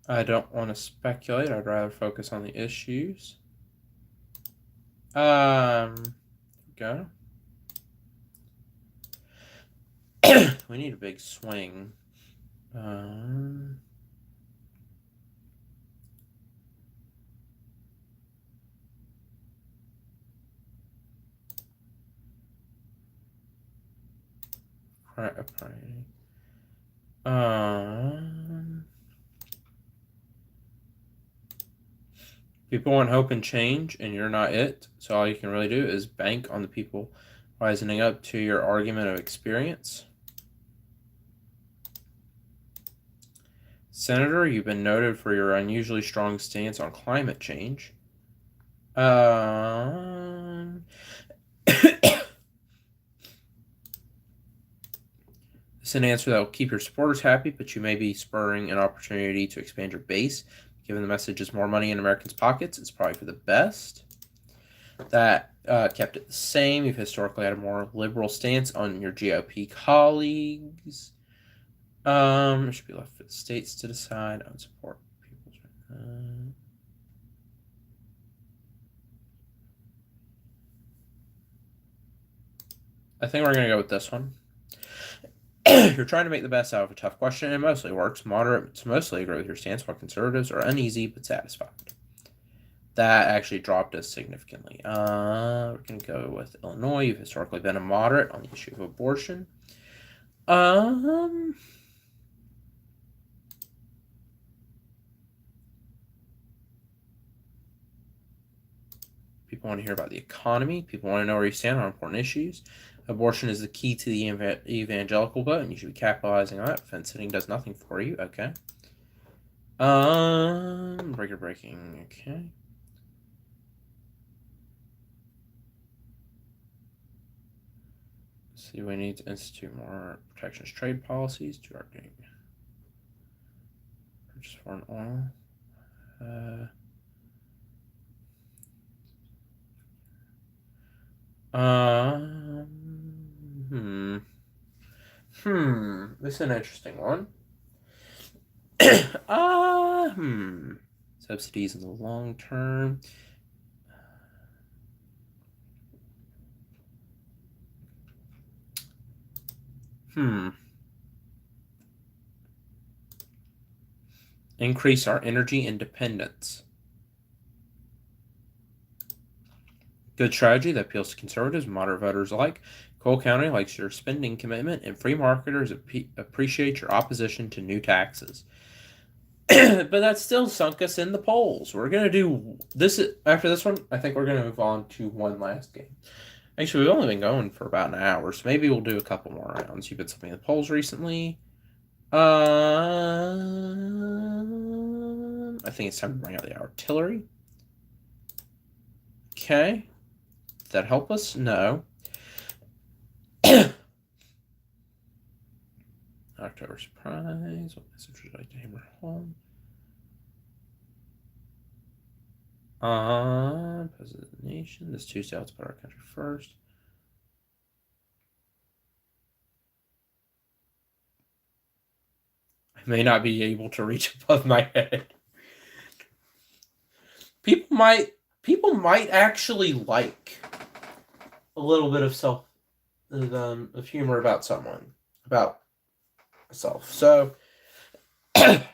I don't want to speculate. I'd rather focus on the issues. Go. We need a big swing. People want hope and change, and you're not it. So all you can really do is bank on the people rising up to your argument of experience. Senator, you've been noted for your unusually strong stance on climate change. It's an answer that will keep your supporters happy, but you may be spurring an opportunity to expand your base. Given the message is more money in Americans' pockets, it's probably for the best. That kept it the same. You've historically had a more liberal stance on your GOP colleagues. It should be left for the states to decide. I would support people's. I think we're going to go with this one. You're trying to make the best out of a tough question, and it mostly works. Moderates mostly agree with your stance, while conservatives are uneasy but satisfied. That actually dropped us significantly. We're going to go with Illinois. You've historically been a moderate on the issue of abortion. People want to hear about the economy. People want to know where you stand on important issues. Abortion is the key to the evangelical vote, and you should be capitalizing on that. Fence sitting does nothing for you. Okay. Breaker breaking. Okay. Let's see, we need to institute more protectionist trade policies to our game. Purchase foreign oil. This is an interesting one. Subsidies in the long term. Increase our energy independence. Good strategy that appeals to conservatives and moderate voters alike. Cole County likes your spending commitment, and free marketers appreciate your opposition to new taxes. But that still sunk us in the polls. We're going to do this. After this one, I think we're going to move on to one last game. Actually, we've only been going for about an hour, so maybe we'll do a couple more rounds. You've been something in the polls recently. I think it's time to bring out the artillery. Okay. Did that help us? No. October surprise. What message would you like to hammer home? President of the nation. This Tuesday, let's put our country first. I may not be able to reach above my head. People might actually like a little bit of humor about someone, about myself. So here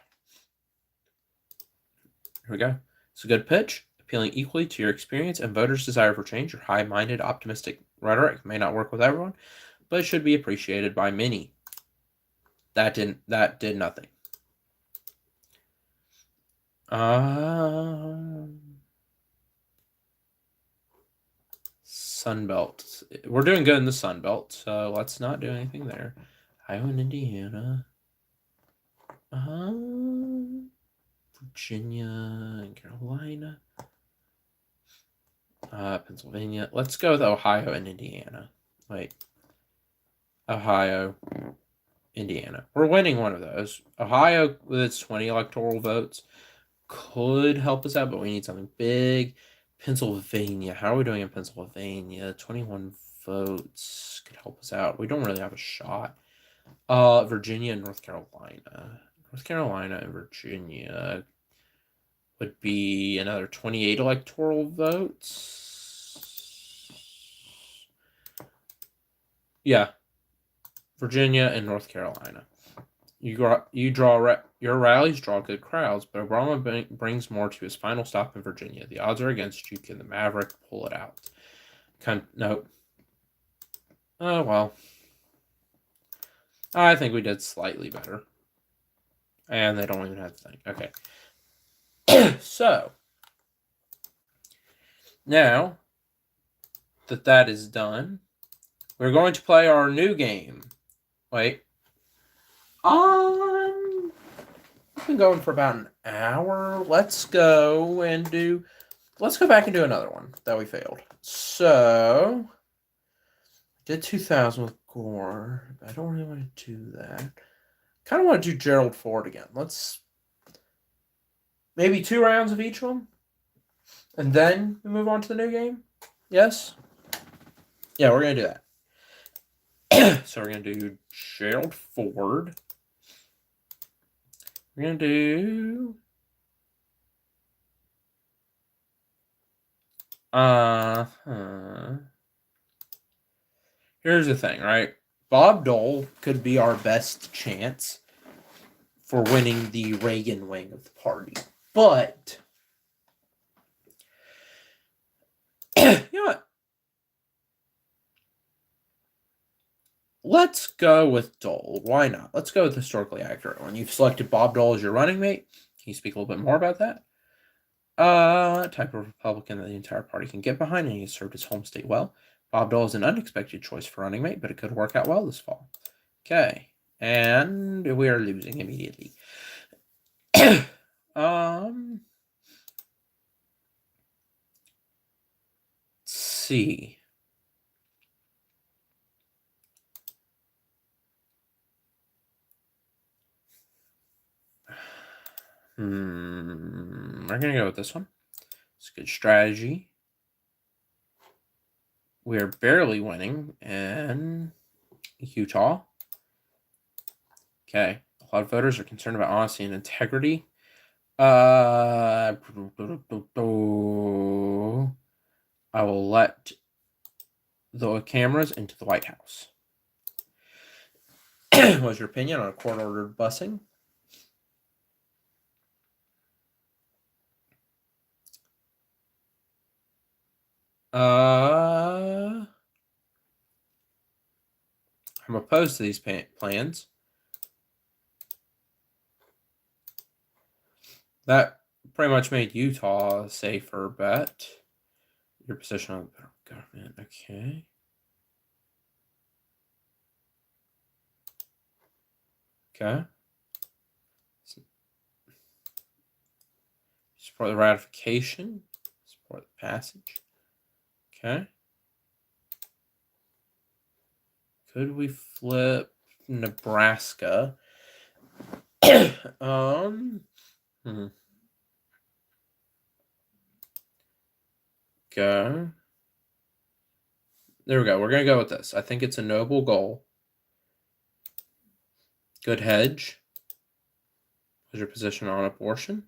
we go. It's a good pitch, appealing equally to your experience and voters' desire for change. Your high-minded, optimistic rhetoric may not work with everyone, but it should be appreciated by many. That did nothing. Sunbelt. We're doing good in the Sunbelt, so let's not do anything there. Iowa and Indiana. Virginia and Carolina. Pennsylvania. Let's go with Ohio and Indiana. Wait. Ohio, Indiana. We're winning one of those. Ohio, with its 20 electoral votes, could help us out, but we need something big. Pennsylvania. How are we doing in Pennsylvania? 21 votes could help us out. We don't really have a shot. Virginia and North Carolina. North Carolina and Virginia would be another 28 electoral votes. Yeah. Virginia and North Carolina. Your rallies draw good crowds, but Obama brings more to his final stop in Virginia. The odds are against you. Can the Maverick pull it out? Nope. Oh, well. I think we did slightly better. And they don't even have to think. Okay. So, now that is done, we're going to play our new game. Wait. I've been going for about an hour. Let's go back and do another one that we failed. So, did 2000 with Gore. I don't really want to do that. Kind of want to do Gerald Ford again. Let's maybe 2 rounds of each one, and then we move on to the new game. Yes? Yeah, we're going to do that. So we're going to do Gerald Ford. We're going to do... Here's the thing, right? Bob Dole could be our best chance for winning the Reagan wing of the party. But, you know what? Let's go with Dole. Why not? Let's go with the historically accurate one. You've selected Bob Dole as your running mate. Can you speak a little bit more about that? Type of Republican that the entire party can get behind, and he has served his home state well. Bob Dole is an unexpected choice for running mate, but it could work out well this fall. Okay. And we are losing immediately. Let's see. We're going to go with this one. It's a good strategy. We're barely winning in Utah. Okay. A lot of voters are concerned about honesty and integrity. I will let the cameras into the White House. What's your opinion on a court-ordered busing? I'm opposed to these plans. That pretty much made Utah a safer bet. Your position on the federal government, okay. Okay. Support the ratification. Support the passage. Okay. Could we flip Nebraska? Go. There we go. We're going to go with this. I think it's a noble goal. Good hedge. What's your position on abortion?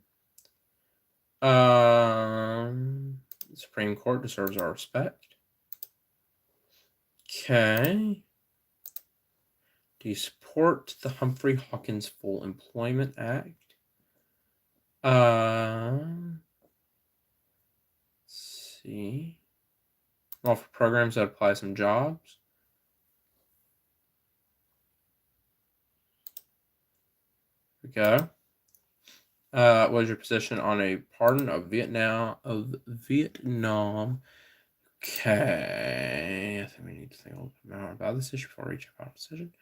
The Supreme Court deserves our respect. Okay. Do you support the Humphrey Hawkins Full Employment Act? Let's see. Offer programs that apply some jobs. Here we go. What is your position on a pardon of Vietnam? Okay. I think we need to think a little bit more about this issue before we reach a final decision.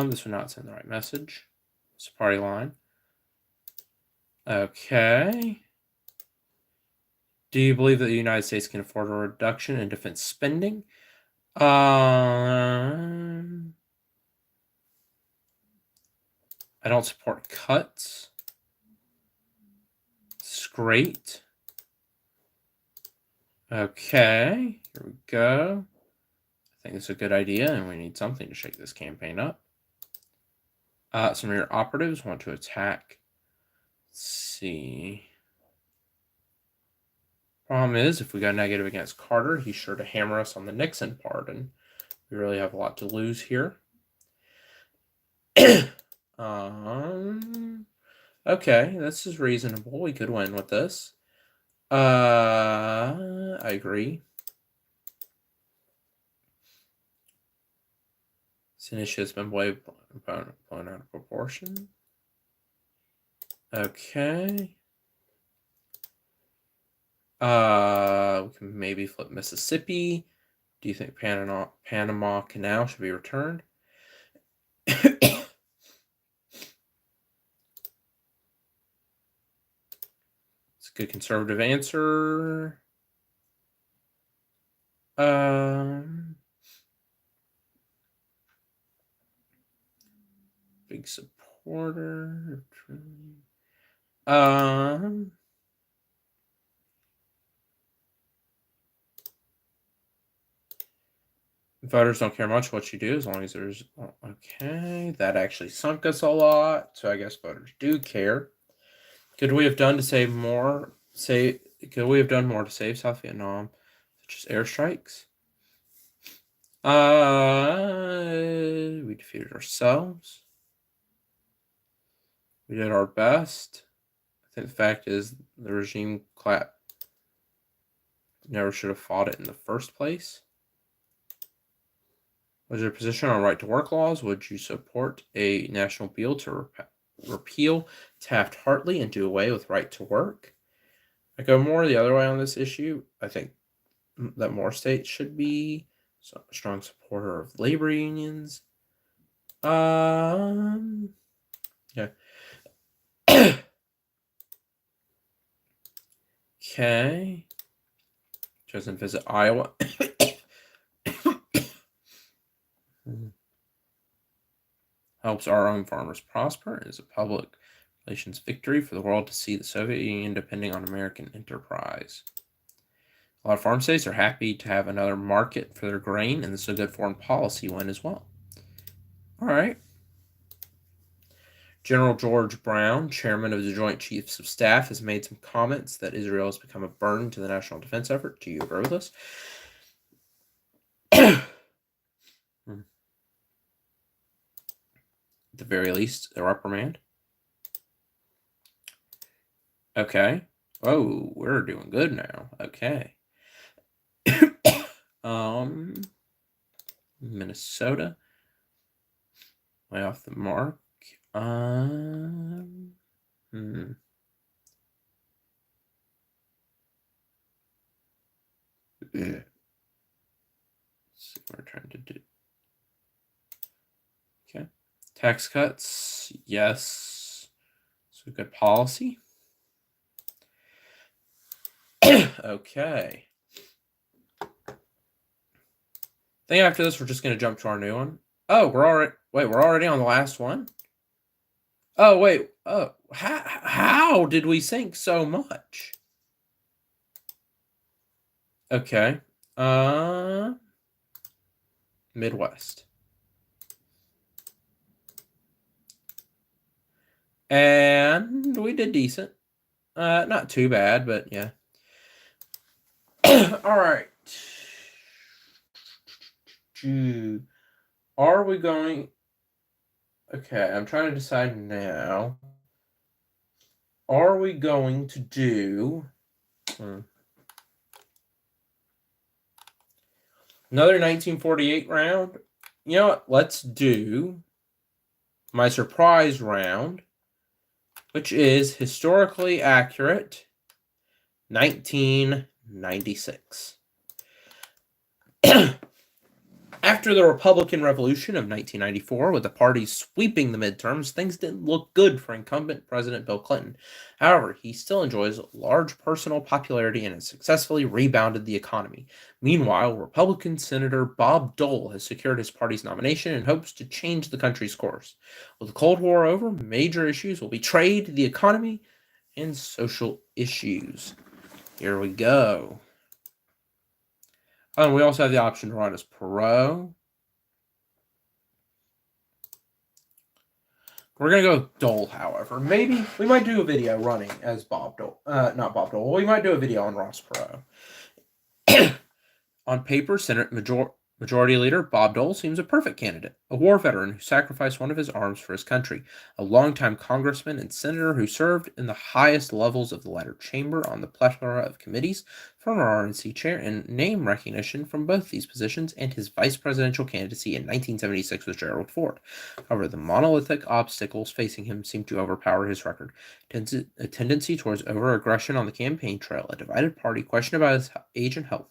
This would not send the right message. It's a party line. Okay. Do you believe that the United States can afford a reduction in defense spending? I don't support cuts. It's great. Okay, here we go. I think it's a good idea, and we need something to shake this campaign up. Some of your operatives want to attack. Let's see. Problem is, if we go negative against Carter, he's sure to hammer us on the Nixon pardon. We really have a lot to lose here. Okay, this is reasonable. We could win with this. I agree. This initiative has been way blown out of proportion. Okay. We can maybe flip Mississippi. Do you think Panama Canal should be returned? It's a good conservative answer. Big supporter. Voters don't care much what you do as long as there's... Okay, that actually sunk us a lot, so I guess voters do care. Could we have done to save more? Could we have done more to save South Vietnam, such as airstrikes? We defeated ourselves. We did our best. I think the fact is the regime clap never should have fought it in the first place. Was your position on right-to-work laws? Would you support a national bill to repeal Taft-Hartley and do away with right-to-work? I go more the other way on this issue. I think that more states should be a strong supporter of labor unions. Yeah. Okay. Chosen visit Iowa. Helps our own farmers prosper and is a public relations victory for the world to see the Soviet Union depending on American enterprise. A lot of farm states are happy to have another market for their grain, and this is a good foreign policy win as well. All right. General George Brown, chairman of the Joint Chiefs of Staff, has made some comments that Israel has become a burden to the national defense effort. Do you agree with us? At the very least, a reprimand. Okay. Oh, we're doing good now. Okay. Minnesota. Way off the mark. Hmm. Let's see what we're trying to do. Okay. Tax cuts. Yes. So good policy. Okay. I think after this, we're just going to jump to our new one. Oh, we're already on the last one? Oh, wait. Oh, how did we sink so much? Okay. Midwest. And we did decent. Not too bad, but yeah. All right. Are we going... Okay, I'm trying to decide now. Are we going to do... Another 1948 round? You know what? Let's do my surprise round, which is historically accurate 1996. After the Republican Revolution of 1994, with the party sweeping the midterms, things didn't look good for incumbent President Bill Clinton. However, he still enjoys large personal popularity and has successfully rebounded the economy. Meanwhile, Republican Senator Bob Dole has secured his party's nomination and hopes to change the country's course. With the Cold War over, major issues will be trade, the economy, and social issues. Here we go. Oh, and we also have the option to run as pro. We're going to go with Dole, however. Maybe we might do a video running as Bob Dole. Not Bob Dole. We might do a video on Ross Perot. On paper, Senate Majority Leader Bob Dole seems a perfect candidate, a war veteran who sacrificed one of his arms for his country, a longtime congressman and senator who served in the highest levels of the latter chamber on the plethora of committees, former RNC chair, and name recognition from both these positions, and his vice presidential candidacy in 1976 with Gerald Ford. However, the monolithic obstacles facing him seem to overpower his record. A tendency towards over-aggression on the campaign trail, a divided party, question about his age and health,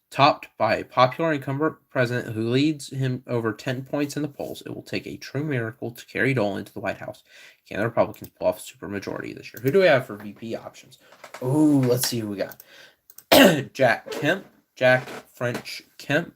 topped by a popular incumbent president who leads him over 10 points in the polls, it will take a true miracle to carry Dole into the White House. Can the Republicans pull off a supermajority this year? Who do we have for VP options? Oh, let's see who we got. Jack French Kemp,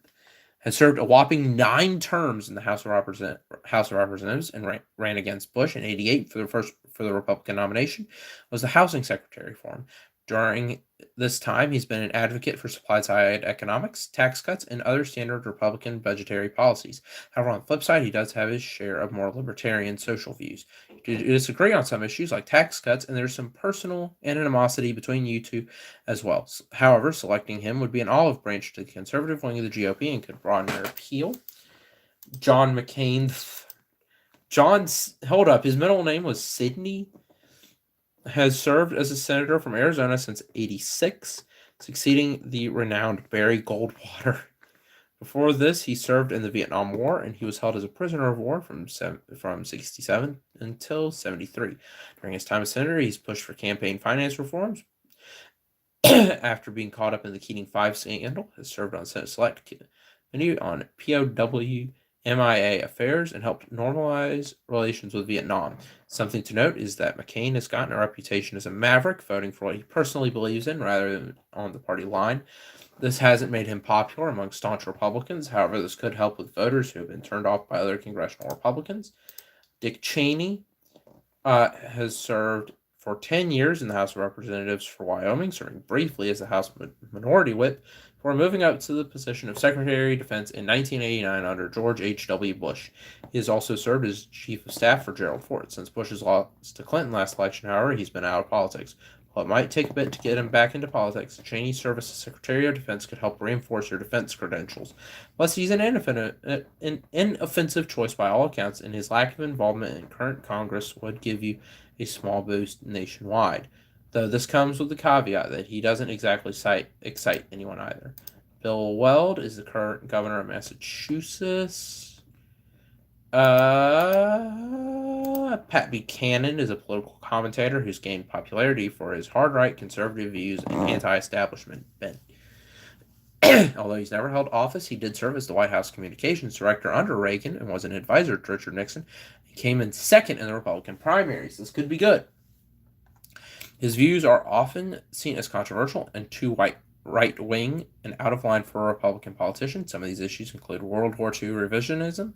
has served a whopping 9 terms in the House of Representatives and ran against Bush in '88 for the Republican nomination. Was the housing secretary for him. During this time, he's been an advocate for supply-side economics, tax cuts, and other standard Republican budgetary policies. However, on the flip side, he does have his share of more libertarian social views. You disagree on some issues like tax cuts, and there's some personal animosity between you two as well. However, selecting him would be an olive branch to the conservative wing of the GOP and could broaden their appeal. John McCain. Hold up, his middle name was Sidney. Has served as a senator from Arizona since '86, succeeding the renowned Barry Goldwater. Before this, he served in the Vietnam War, and he was held as a prisoner of war from '67 until '73. During his time as senator, he's pushed for campaign finance reforms. After being caught up in the Keating 5 scandal, has served on Senate Select Committee on POW MIA affairs and helped normalize relations with Vietnam. Something to note is that McCain has gotten a reputation as a maverick, voting for what he personally believes in rather than on the party line. This hasn't made him popular among staunch Republicans. However, this could help with voters who have been turned off by other congressional Republicans. Dick Cheney has served for 10 years in the House of Representatives for Wyoming, serving briefly as the House Minority Whip before moving up to the position of Secretary of Defense in 1989 under George H.W. Bush. He has also served as Chief of Staff for Gerald Ford. Since Bush's loss to Clinton last election, however, he's been out of politics. While it might take a bit to get him back into politics, Cheney's service as Secretary of Defense could help reinforce your defense credentials. Plus, he's an inoffensive choice by all accounts, and his lack of involvement in current Congress would give you a small boost nationwide. Though this comes with the caveat that he doesn't exactly excite anyone either. Bill Weld is the current governor of Massachusetts. Pat Buchanan is a political commentator who's gained popularity for his hard-right conservative views and anti-establishment bent. Although he's never held office, he did serve as the White House communications director under Reagan and was an advisor to Richard Nixon. He came in second in the Republican primaries. This could be good. His views are often seen as controversial and too right-wing and out of line for a Republican politician. Some of these issues include World War II revisionism,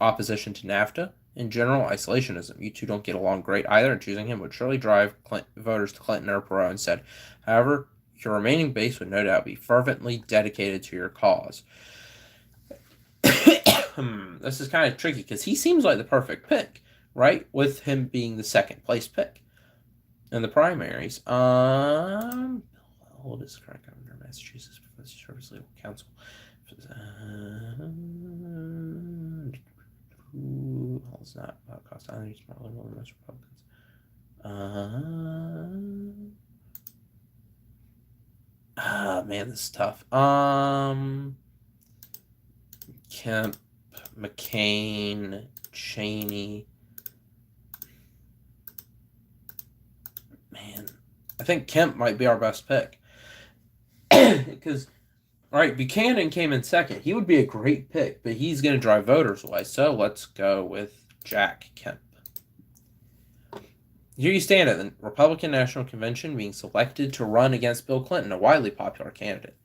opposition to NAFTA, and general isolationism. You two don't get along great either, and choosing him would surely drive voters to Clinton or Perot instead. However, your remaining base would no doubt be fervently dedicated to your cause. This is kind of tricky because he seems like the perfect pick, right? With him being the second place pick in the primaries. Bill Weld is the current governor of Massachusetts Professor Service Legal Counsel. It's not about cost. I think he's more liberal than most Republicans. Man, this is tough. Kemp, McCain, Cheney. Man, I think Kemp might be our best pick. Because, all right, Buchanan came in second. He would be a great pick, but he's going to drive voters away. So let's go with Jack Kemp. Here you stand at the Republican National Convention being selected to run against Bill Clinton, a widely popular candidate.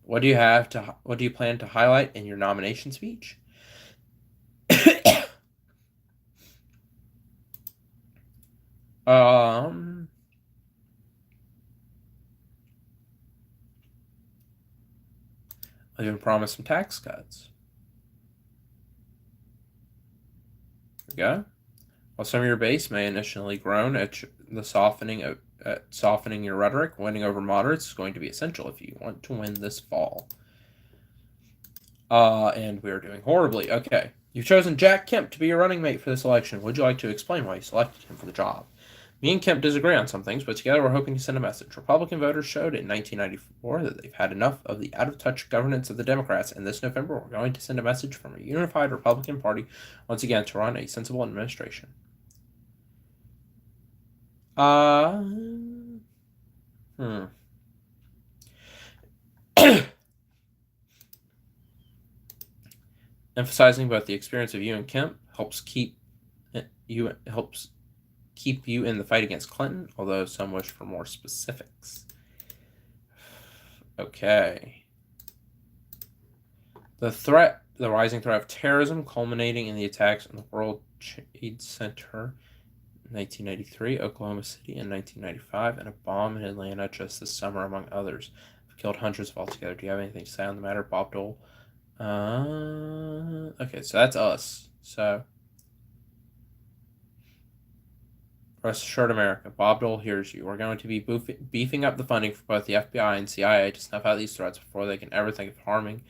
What do you plan to highlight in your nomination speech? I even promised some tax cuts. There we go. While some of your base may initially groan at the softening your rhetoric, winning over moderates is going to be essential if you want to win this fall. And we're doing horribly. Okay. You've chosen Jack Kemp to be your running mate for this election. Would you like to explain why you selected him for the job? Me and Kemp disagree on some things, but together we're hoping to send a message. Republican voters showed in 1994 that they've had enough of the out-of-touch governance of the Democrats, and this November we're going to send a message from a unified Republican Party once again to run a sensible administration. Emphasizing both the experience of you and Kemp helps keep you in the fight against Clinton, although some wish for more specifics. Okay. The rising threat of terrorism culminating in the attacks on the World Trade Center in 1993, Oklahoma City in 1995, and a bomb in Atlanta just this summer, among others, have killed hundreds of altogether. Do you have anything to say on the matter, Bob Dole? Okay, so that's us. So, rest assured America, Bob Dole hears you. We're going to be beefing up the funding for both the FBI and CIA to snuff out these threats before they can ever think of harming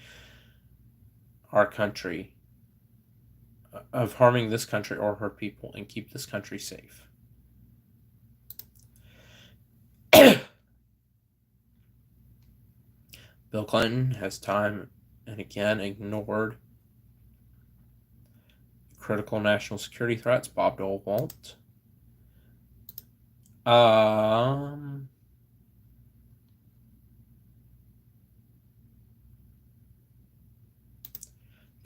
our country, of harming this country or her people, and keep this country safe. Bill Clinton has time and again ignored critical national security threats. Bob Dole won't.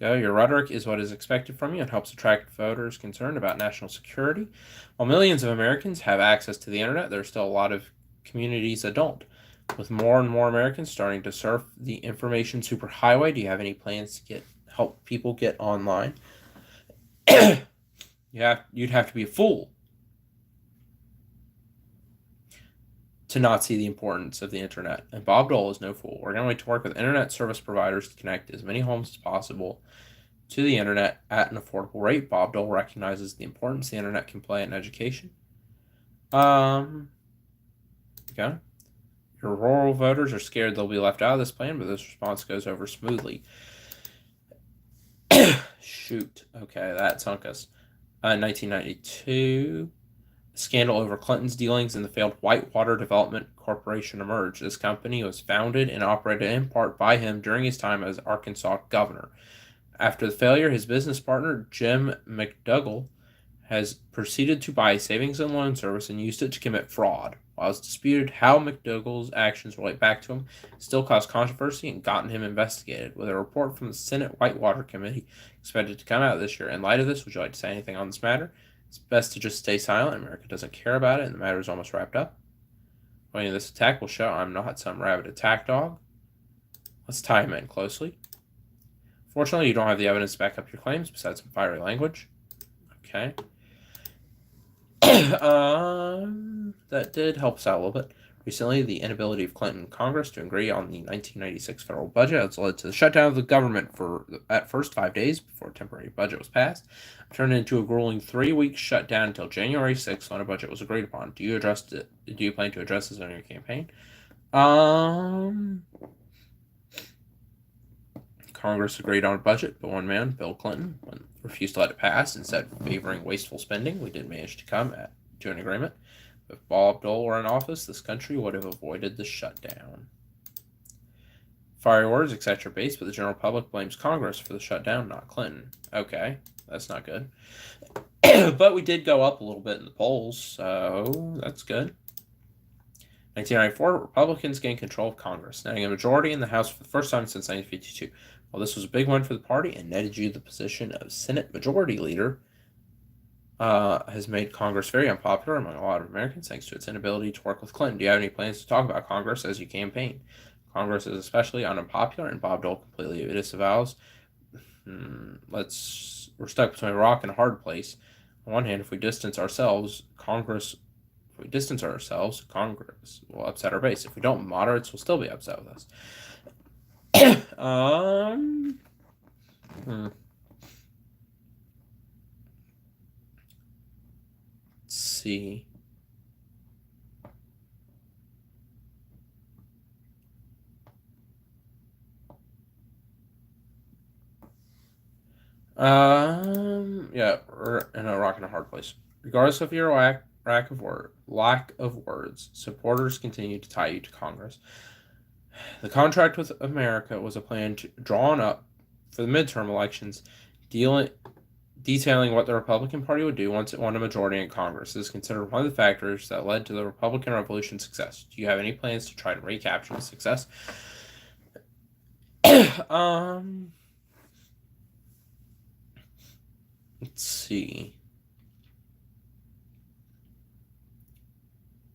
Your rhetoric is what is expected from you and helps attract voters concerned about national security. While millions of Americans have access to the internet, there are still a lot of communities that don't. With more and more Americans starting to surf the information superhighway, do you have any plans to help people get online? You'd have to be a fool to not see the importance of the internet. And Bob Dole is no fool. We're going to work with internet service providers to connect as many homes as possible to the internet at an affordable rate. Bob Dole recognizes the importance the internet can play in education. Okay. Your rural voters are scared they'll be left out of this plan, but this response goes over smoothly. Shoot. Okay, that sunk us. 1992. Scandal over Clinton's dealings in the failed Whitewater Development Corporation emerged. This company was founded and operated in part by him during his time as Arkansas governor. After the failure, his business partner, Jim McDougall, has proceeded to buy a savings and loan service and used it to commit fraud. While it's disputed how McDougall's actions relate back to him, it still caused controversy and gotten him investigated, with a report from the Senate Whitewater Committee expected to come out this year. In light of this, would you like to say anything on this matter? It's best to just stay silent. America doesn't care about it, and the matter is almost wrapped up. Well, this attack will show I'm not some rabid attack dog. Let's tie him in closely. Fortunately, you don't have the evidence to back up your claims besides some fiery language. Okay. That did help us out a little bit. Recently, the inability of Clinton Congress to agree on the 1996 federal budget has led to the shutdown of the government for, at first, 5 days before a temporary budget was passed, turned into a grueling 3-week shutdown until January 6th when a budget was agreed upon. Do you plan to address this in your campaign? Congress agreed on a budget, but one man, Bill Clinton, refused to let it pass, instead favoring wasteful spending. We did manage to come to an agreement. If Bob Dole were in office, this country would have avoided the shutdown. Fiery words excite your base, but the general public blames Congress for the shutdown, not Clinton. Okay, that's not good. But we did go up a little bit in the polls, so that's good. 1994, Republicans gained control of Congress, netting a majority in the House for the first time since 1952. Well, this was a big win for the party and netted you the position of Senate Majority Leader, has made Congress very unpopular among a lot of Americans thanks to its inability to work with Clinton. Do you have any plans to talk about Congress as you campaign? Congress is especially unpopular, and Bob Dole completely disavows. We're stuck between a rock and a hard place. On one hand, if we distance ourselves, Congress will upset our base. If we don't, moderates will still be upset with us. Let's see. Yeah, we're in a rock and a hard place. Regardless of your lack of words, supporters continue to tie you to Congress. The contract with America was a plan drawn up for the midterm elections, detailing what the Republican Party would do once it won a majority in Congress. This is considered one of the factors that led to the Republican Revolution's success. Do you have any plans to try to recapture the success? Let's see.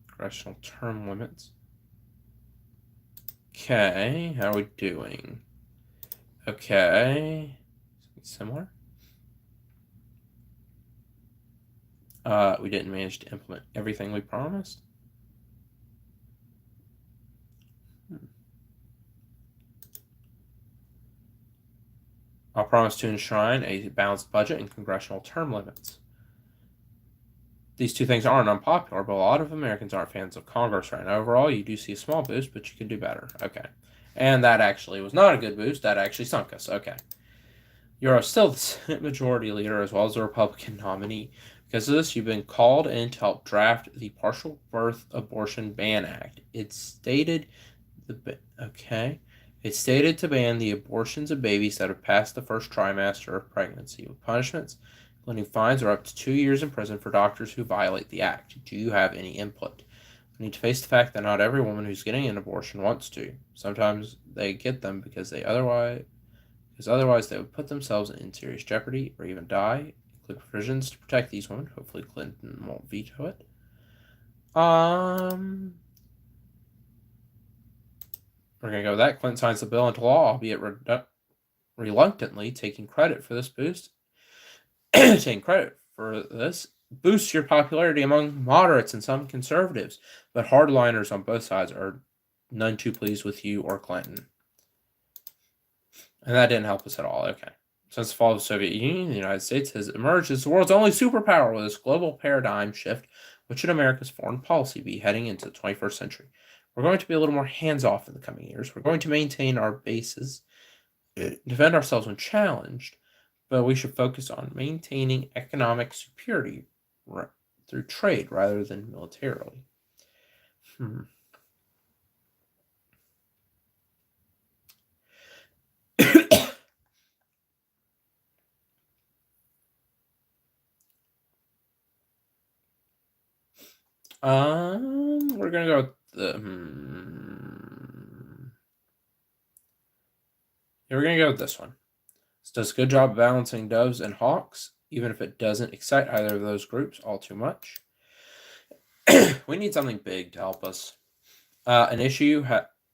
Congressional term limits. Okay, how are we doing? Okay, similar. We didn't manage to implement everything we promised. I'll promise to enshrine a balanced budget and congressional term limits. These two things aren't unpopular, but a lot of Americans aren't fans of Congress right now. Overall, you do see a small boost, but you can do better. Okay. And that actually was not a good boost. That actually sunk us. Okay. You're still the Senate Majority Leader as well as the Republican nominee. Because of this, you've been called in to help draft the Partial Birth Abortion Ban Act. It's stated to ban the abortions of babies that have passed the first trimester of pregnancy, with punishments including fines or up to 2 years in prison for doctors who violate the act. Do you have any input? We need to face the fact that not every woman who's getting an abortion wants to. Sometimes they get them because otherwise they would put themselves in serious jeopardy or even die. Include provisions to protect these women. Hopefully Clinton won't veto it. We're going to go with that. Clinton signs the bill into law, albeit reluctantly taking credit for this boost. Taking credit for this boosts your popularity among moderates and some conservatives, but hardliners on both sides are none too pleased with you or Clinton. And that didn't help us at all. Okay. Since the fall of the Soviet Union, the United States has emerged as the world's only superpower with this global paradigm shift. What should America's foreign policy be heading into the 21st century? We're going to be a little more hands-off in the coming years. We're going to maintain our bases, defend ourselves when challenged, but we should focus on maintaining economic superiority through trade rather than militarily. We're gonna go with the. Yeah, we're gonna go with this one. It does a good job of balancing doves and hawks, even if it doesn't excite either of those groups all too much. We need something big to help us. An issue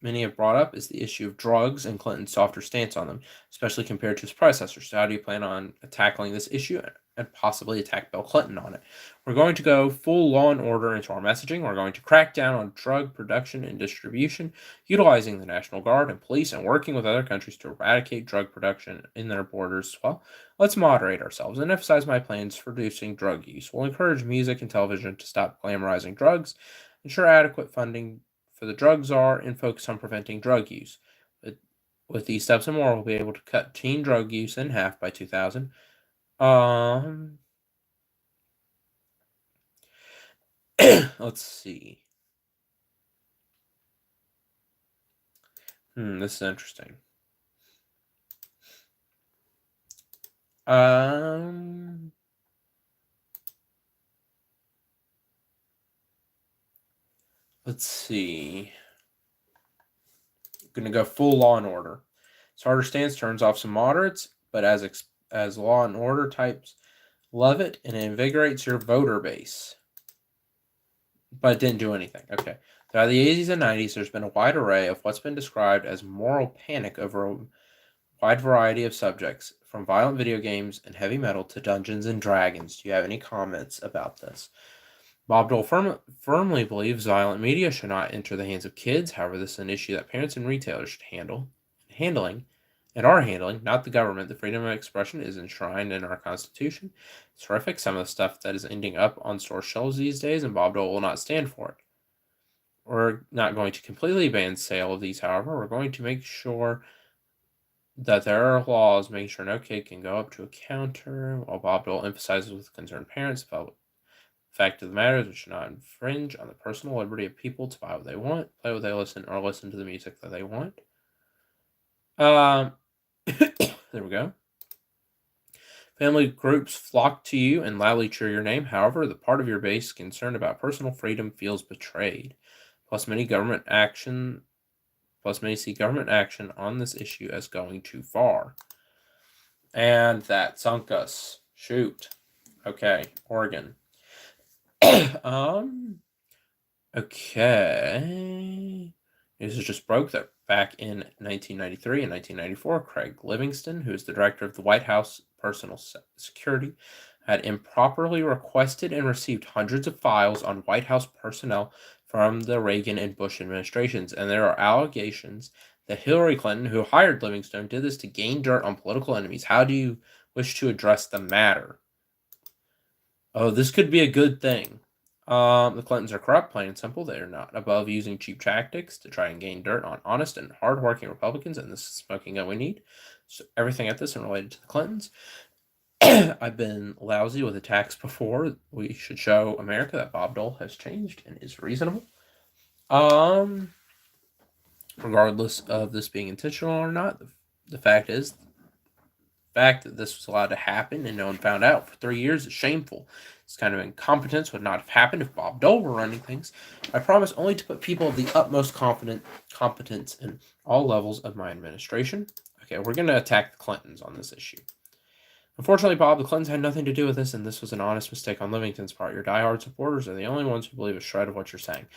many have brought up is the issue of drugs and Clinton's softer stance on them, especially compared to his predecessors. So how do you plan on tackling this issue and possibly attack Bill Clinton on it? We're going to go full law and order into our messaging. We're going to crack down on drug production and distribution, utilizing the National Guard and police and working with other countries to eradicate drug production in their borders as well. Let's moderate ourselves and emphasize my plans for reducing drug use. We'll encourage music and television to stop glamorizing drugs, ensure adequate funding for the drug czar, and focus on preventing drug use. With these steps and more, we'll be able to cut teen drug use in half by 2000. Let's see. This is interesting. Let's see. I'm gonna go full law and order. Harder stance turns off some moderates, but as law and order types love it, and it invigorates your voter base. But it didn't do anything. Okay. Throughout the 80s and 90s, there's been a wide array of what's been described as moral panic over a wide variety of subjects, from violent video games and heavy metal to Dungeons and Dragons. Do you have any comments about this? Bob Dole firmly believes violent media should not enter the hands of kids. However, this is an issue that parents and retailers should handling, not the government. The freedom of expression is enshrined in our Constitution. It's horrific, some of the stuff that is ending up on store shelves these days, and Bob Dole will not stand for it. We're not going to completely ban sale of these, however. We're going to make sure that there are laws making sure no kid can go up to a counter, while Bob Dole emphasizes with concerned parents about the fact of the matter is we should not infringe on the personal liberty of people to buy what they want, play what they listen, or listen to the music that they want. There we go. Family groups flock to you and loudly cheer your name. However, the part of your base concerned about personal freedom feels betrayed. Plus, many see government action on this issue as going too far. And that sunk us. Shoot. Okay, Oregon. Okay. News just broke that back in 1993 and 1994, Craig Livingston, who is the director of the White House Personal Security, had improperly requested and received hundreds of files on White House personnel from the Reagan and Bush administrations. And there are allegations that Hillary Clinton, who hired Livingston, did this to gain dirt on political enemies. How do you wish to address the matter? Oh, this could be a good thing. The Clintons are corrupt, plain and simple. They are not above using cheap tactics to try and gain dirt on honest and hardworking Republicans, and this is smoking gun we need. So everything at this and related to the Clintons. I've been lousy with attacks before. We should show America that Bob Dole has changed and is reasonable. Regardless of this being intentional or not, the fact that this was allowed to happen and no one found out for 3 years is shameful. This kind of incompetence would not have happened if Bob Dole were running things. I promise only to put people of the utmost competence in all levels of my administration. Okay, we're going to attack the Clintons on this issue. Unfortunately, Bob, the Clintons had nothing to do with this, and this was an honest mistake on Livingston's part. Your diehard supporters are the only ones who believe a shred of what you're saying.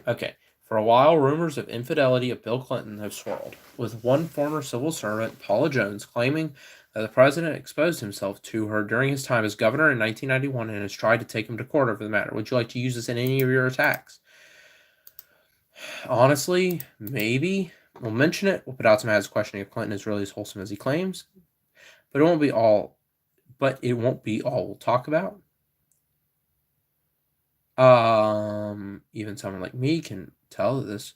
Okay, for a while, rumors of infidelity of Bill Clinton have swirled, with one former civil servant, Paula Jones, claiming The president exposed himself to her during his time as governor in 1991 and has tried to take him to court over the matter. Would you like to use this in any of your attacks? Honestly, maybe. We'll mention it. We'll put out some ads questioning if Clinton is really as wholesome as he claims. But it won't be all. We'll talk about. Even someone like me can tell this.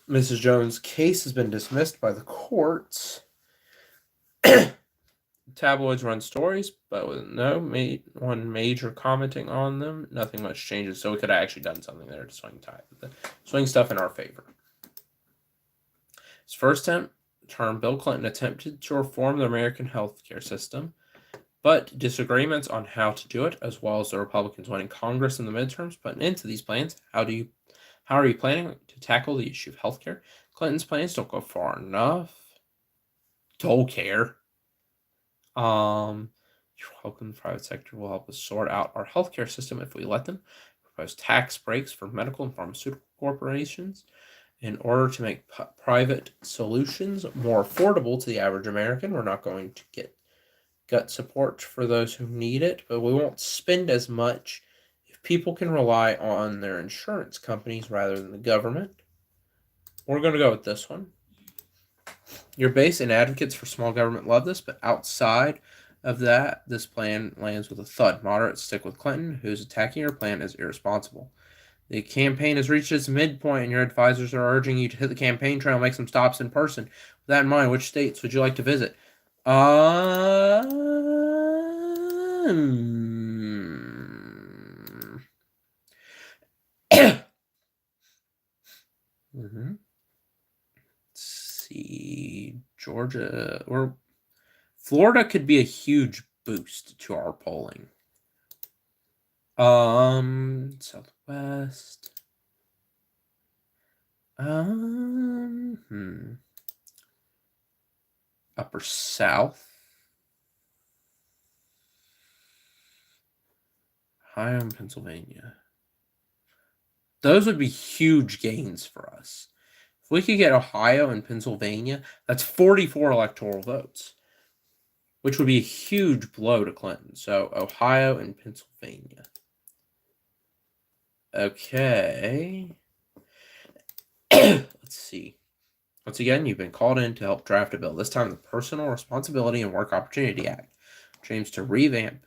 Mrs. Jones' case has been dismissed by the courts. Tabloids run stories, but with no one major commenting on them, nothing much changes. So we could have actually done something there to swing stuff in our favor. His first term, Bill Clinton attempted to reform the American healthcare system, but disagreements on how to do it, as well as the Republicans winning Congress in the midterms, put an end to these plans. How are you planning to tackle the issue of healthcare? Clinton's plans don't go far enough. Don't care. You're welcome. The private sector will help us sort out our healthcare system if we let them. Propose tax breaks for medical and pharmaceutical corporations in order to make private solutions more affordable to the average American. We're not going to get gut support for those who need it, but we won't spend as much if people can rely on their insurance companies rather than the government. We're going to go with this one. Your base and advocates for small government love this, but outside of that, this plan lands with a thud. Moderates stick with Clinton, who's attacking your plan as irresponsible. The campaign has reached its midpoint, and your advisors are urging you to hit the campaign trail and make some stops in person. With that in mind, which states would you like to visit? Let's see, Georgia or Florida could be a huge boost to our polling. Southwest. Upper South. Ohio and Pennsylvania. Those would be huge gains for us. If we could get Ohio and Pennsylvania, that's 44 electoral votes, which would be a huge blow to Clinton. So Ohio and Pennsylvania. Okay. Let's see. Once again, you've been called in to help draft a bill. This time, the Personal Responsibility and Work Opportunity Act, which aims to revamp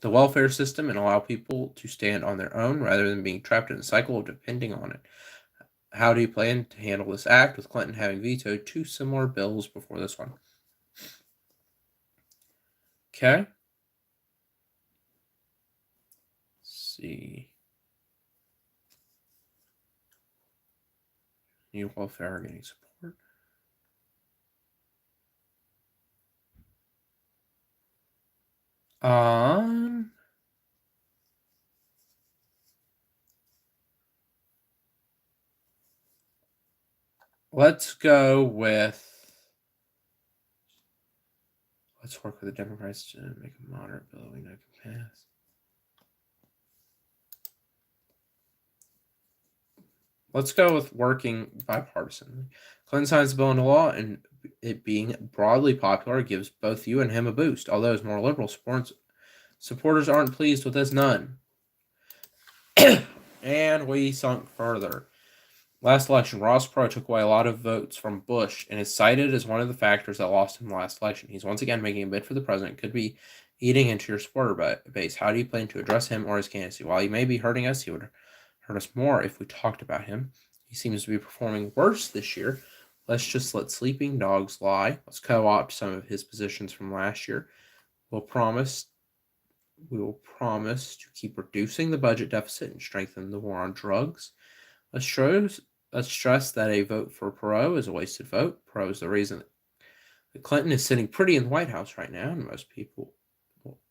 the welfare system and allow people to stand on their own rather than being trapped in a cycle of depending on it. How do you plan to handle this act, with Clinton having vetoed 2 similar bills before this one? Okay. Let's see. New welfare are getting support. Let's go with. Let's work with the Democrats to make a moderate bill we know can pass. Let's go with working bipartisan. Clinton signs the bill into law, and it being broadly popular gives both you and him a boost. Although his more liberal supporters aren't pleased with this, none. And we sunk further. Last election, Ross Perot took away a lot of votes from Bush and is cited as one of the factors that lost him last election. He's once again making a bid for the president. Could be eating into your supporter base. How do you plan to address him or his candidacy? While he may be hurting us, he would hurt us more if we talked about him. He seems to be performing worse this year. Let's just let sleeping dogs lie. Let's co-opt some of his positions from last year. We will promise to keep reducing the budget deficit and strengthen the war on drugs. Let's stress that a vote for Perot is a wasted vote. Perot is the reason that Clinton is sitting pretty in the White House right now,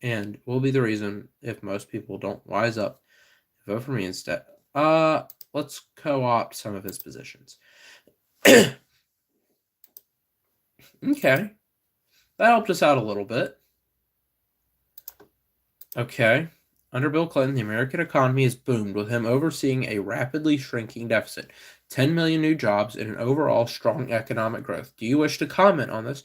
and will be the reason if most people don't wise up, vote for me instead. Let's co-opt some of his positions. Okay. That helped us out a little bit. Okay. Under Bill Clinton, the American economy has boomed, with him overseeing a rapidly shrinking deficit, 10 million new jobs, and an overall strong economic growth. Do you wish to comment on this,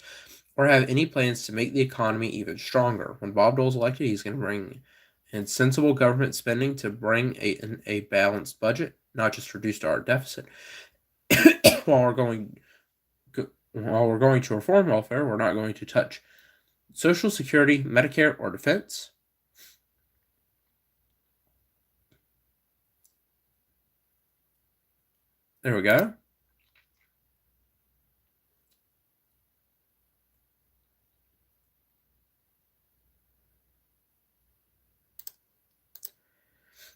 or have any plans to make the economy even stronger? When Bob Dole's elected, he's going to bring in sensible government spending to bring a balanced budget, not just reduce our deficit. while we're going to reform welfare, we're not going to touch Social Security, Medicare, or defense. There we go.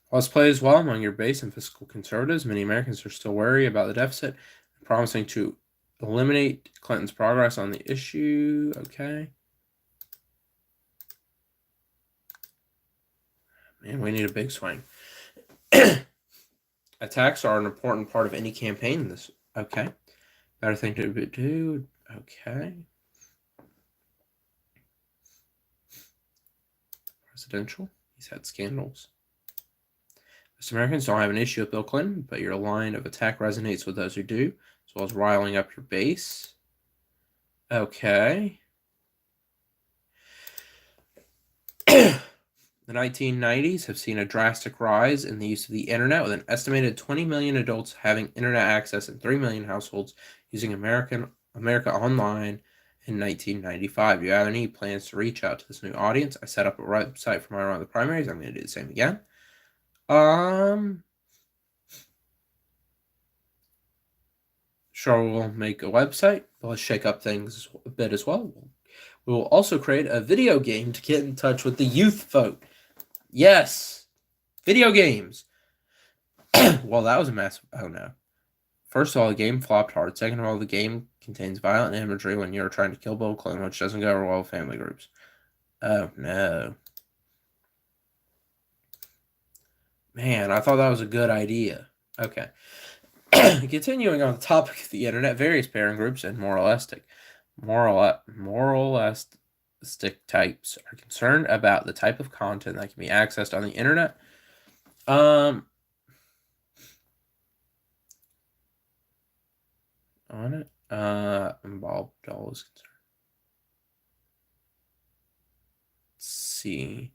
While this plays well among your base and fiscal conservatives, many Americans are still wary about the deficit, promising to eliminate Clinton's progress on the issue. Okay. Man, we need a big swing. Attacks are an important part of any campaign. This okay. Better thing to do. Okay. Presidential. He's had scandals. Most Americans don't have an issue with Bill Clinton, but your line of attack resonates with those who do, as well as riling up your base. Okay. The 1990s have seen a drastic rise in the use of the internet, with an estimated 20 million adults having internet access and 3 million households using America Online in 1995. Do you have any plans to reach out to this new audience? I set up a website for my round of the primaries. I'm going to do the same again. Sure, we'll make a website, but let's shake up things a bit as well. We will also create a video game to get in touch with the youth vote. Yes, video games. Well, that was a mess. Oh no. First of all, the game flopped hard. Second of all, the game contains violent imagery when you're trying to kill Bill Clinton, which doesn't go over well with family groups. Oh no. Man, I thought that was a good idea. Okay. Continuing on the topic of the internet, various parent groups and moralistic types are concerned about the type of content that can be accessed on the internet. On it, Bob Dole is concerned. Let's see.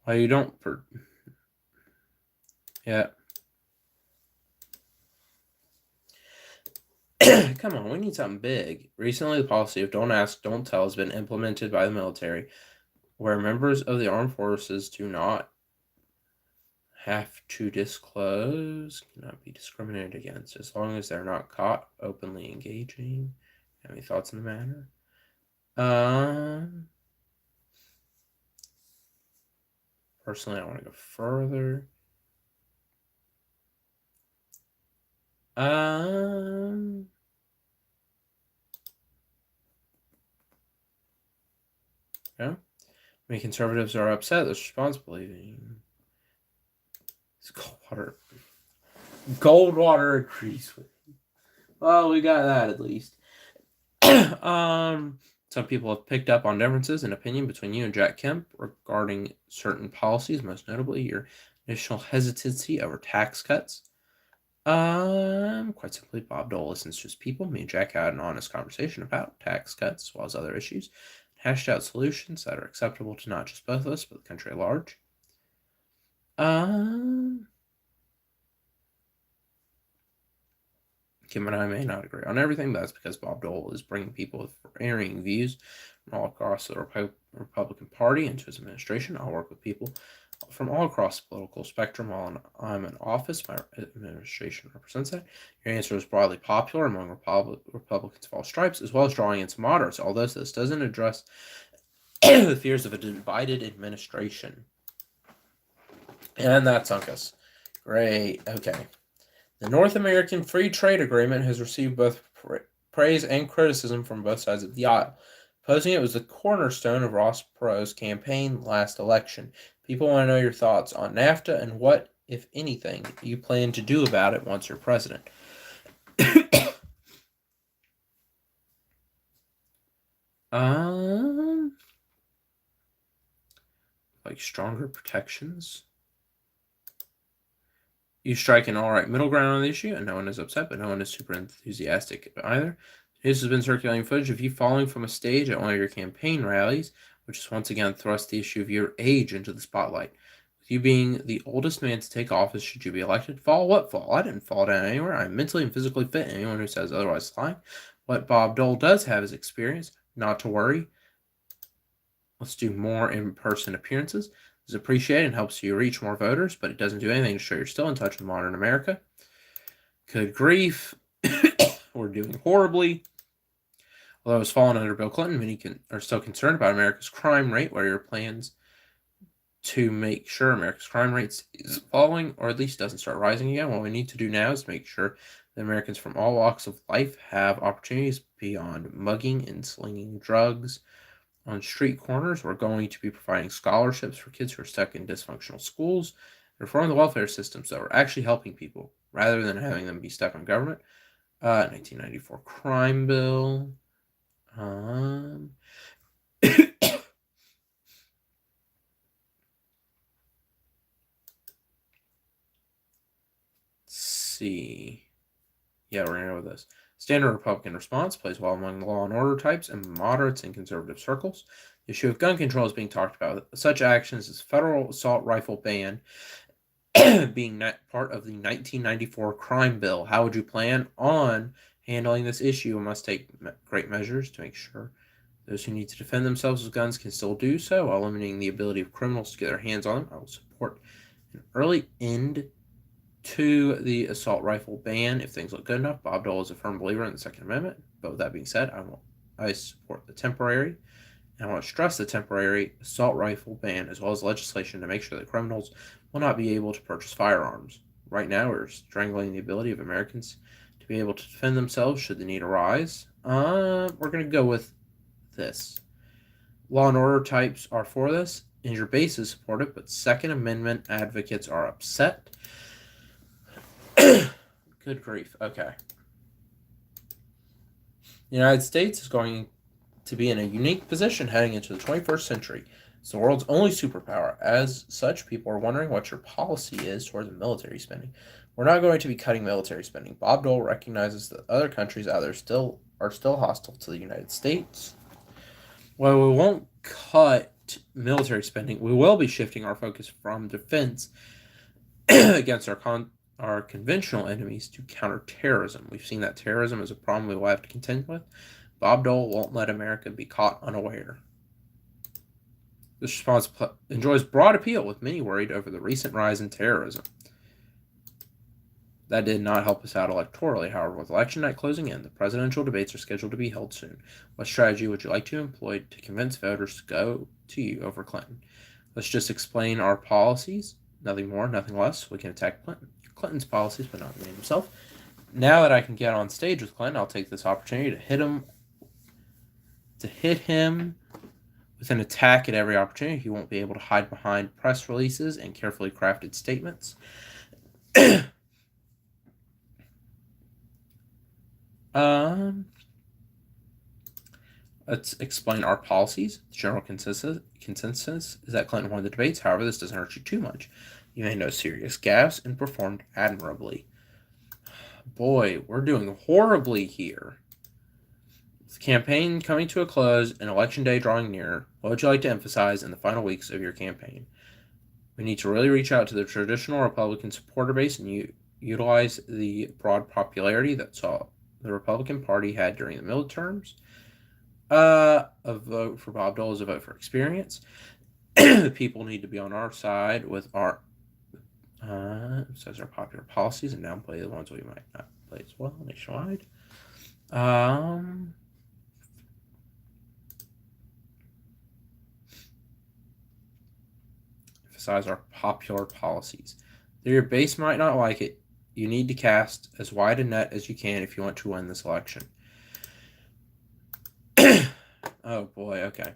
Well, you don't. Yeah. Come on, we need something big. Recently, the policy of don't ask, don't tell has been implemented by the military, where members of the armed forces do not have to disclose, cannot be discriminated against, as long as they're not caught openly engaging. Have any thoughts on the matter? Personally, I want to go further. Yeah. Many conservatives are upset. This response believing it's Goldwater agrees with me. Well, we got that at least. Some people have picked up on differences in opinion between you and Jack Kemp regarding certain policies, most notably your initial hesitancy over tax cuts. Quite simply, Bob Dole listens to his people. Me and Jack had an honest conversation about tax cuts as well as other issues, hashed out solutions that are acceptable to not just both of us, but the country at large. Kim and I may not agree on everything, but that's because Bob Dole is bringing people with varying views from all across the Republican Party into his administration. I'll work with people from all across the political spectrum while I'm in office. My administration represents that. Your answer is broadly popular among Republicans of all stripes, as well as drawing in some moderates, although this doesn't address the fears of a divided administration. And that sunk us. Great. Okay. The North American Free Trade Agreement has received both praise and criticism from both sides of the aisle. Opposing it was the cornerstone of Ross Perot's campaign last election. People want to know your thoughts on NAFTA and what, if anything, you plan to do about it once you're president. Like stronger protections. You strike an alright middle ground on the issue, and no one is upset, but no one is super enthusiastic either. This has been circulating footage of you falling from a stage at one of your campaign rallies, which has once again thrust the issue of your age into the spotlight. With you being the oldest man to take office should you be elected, fall? What fall? I didn't fall down anywhere. I'm mentally and physically fit. Anyone who says otherwise is lying. What Bob Dole does have is experience. Not to worry. Let's do more in-person appearances. It's appreciated and helps you reach more voters, but it doesn't do anything to show you're still in touch with modern America. Good grief. We're doing horribly. Although it's fallen under Bill Clinton, many are still concerned about America's crime rate. What are your plans to make sure America's crime rate is falling, or at least doesn't start rising again? What we need to do now is make sure that Americans from all walks of life have opportunities beyond mugging and slinging drugs on street corners. We're going to be providing scholarships for kids who are stuck in dysfunctional schools, reforming the welfare system so we're actually helping people rather than having them be stuck on government. 1994 crime bill. See. Yeah, we're gonna go with this. Standard Republican response plays well among law and order types and moderates in conservative circles. The issue of gun control is being talked about. Such actions as federal assault rifle ban being part of the 1994 crime bill. How would you plan on handling this issue? We must take great measures to make sure those who need to defend themselves with guns can still do so while limiting the ability of criminals to get their hands on them. I will support an early end to the assault rifle ban if things look good enough. Bob Dole is a firm believer in the Second Amendment, but with that being said, I support the temporary, and I want to stress the temporary assault rifle ban as well as legislation to make sure that criminals will not be able to purchase firearms. Right now, we're strangling the ability of Americans to be able to defend themselves should the need arise. We're going to go with this. Law and order types are for this. Injured your base is supportive, but Second Amendment advocates are upset. Good grief. Okay. The United States is going to be in a unique position heading into the 21st century. It's the world's only superpower. As such, people are wondering what your policy is towards military spending. We're not going to be cutting military spending. Bob Dole recognizes that other countries are still hostile to the United States. While we won't cut military spending, we will be shifting our focus from defense against our conventional enemies to counterterrorism. We've seen that terrorism is a problem we will have to contend with. Bob Dole won't let America be caught unaware. This response enjoys broad appeal, with many worried over the recent rise in terrorism. That did not help us out electorally. However, with election night closing in, the presidential debates are scheduled to be held soon. What strategy would you like to employ to convince voters to go to you over Clinton? Let's just explain our policies. Nothing more, nothing less. We can attack Clinton's policies, but not the man himself. Now that I can get on stage with Clinton, I'll take this opportunity to hit him with an attack at every opportunity. He won't be able to hide behind press releases and carefully crafted statements. Let's explain our policies. The general consensus is that Clinton won the debates. However, this doesn't hurt you too much. You made no serious gaffes and performed admirably. Boy, we're doing horribly here. With the campaign coming to a close and election day drawing nearer, what would you like to emphasize in the final weeks of your campaign? We need to really reach out to the traditional Republican supporter base and utilize the broad popularity that the Republican Party had during the midterms. A vote for Bob Dole is a vote for experience. People need to be on our side with our says our popular policies and downplay the ones we might not play as well nationwide. Emphasize our popular policies. Though your base might not like it, you need to cast as wide a net as you can if you want to win this election. Oh boy, okay.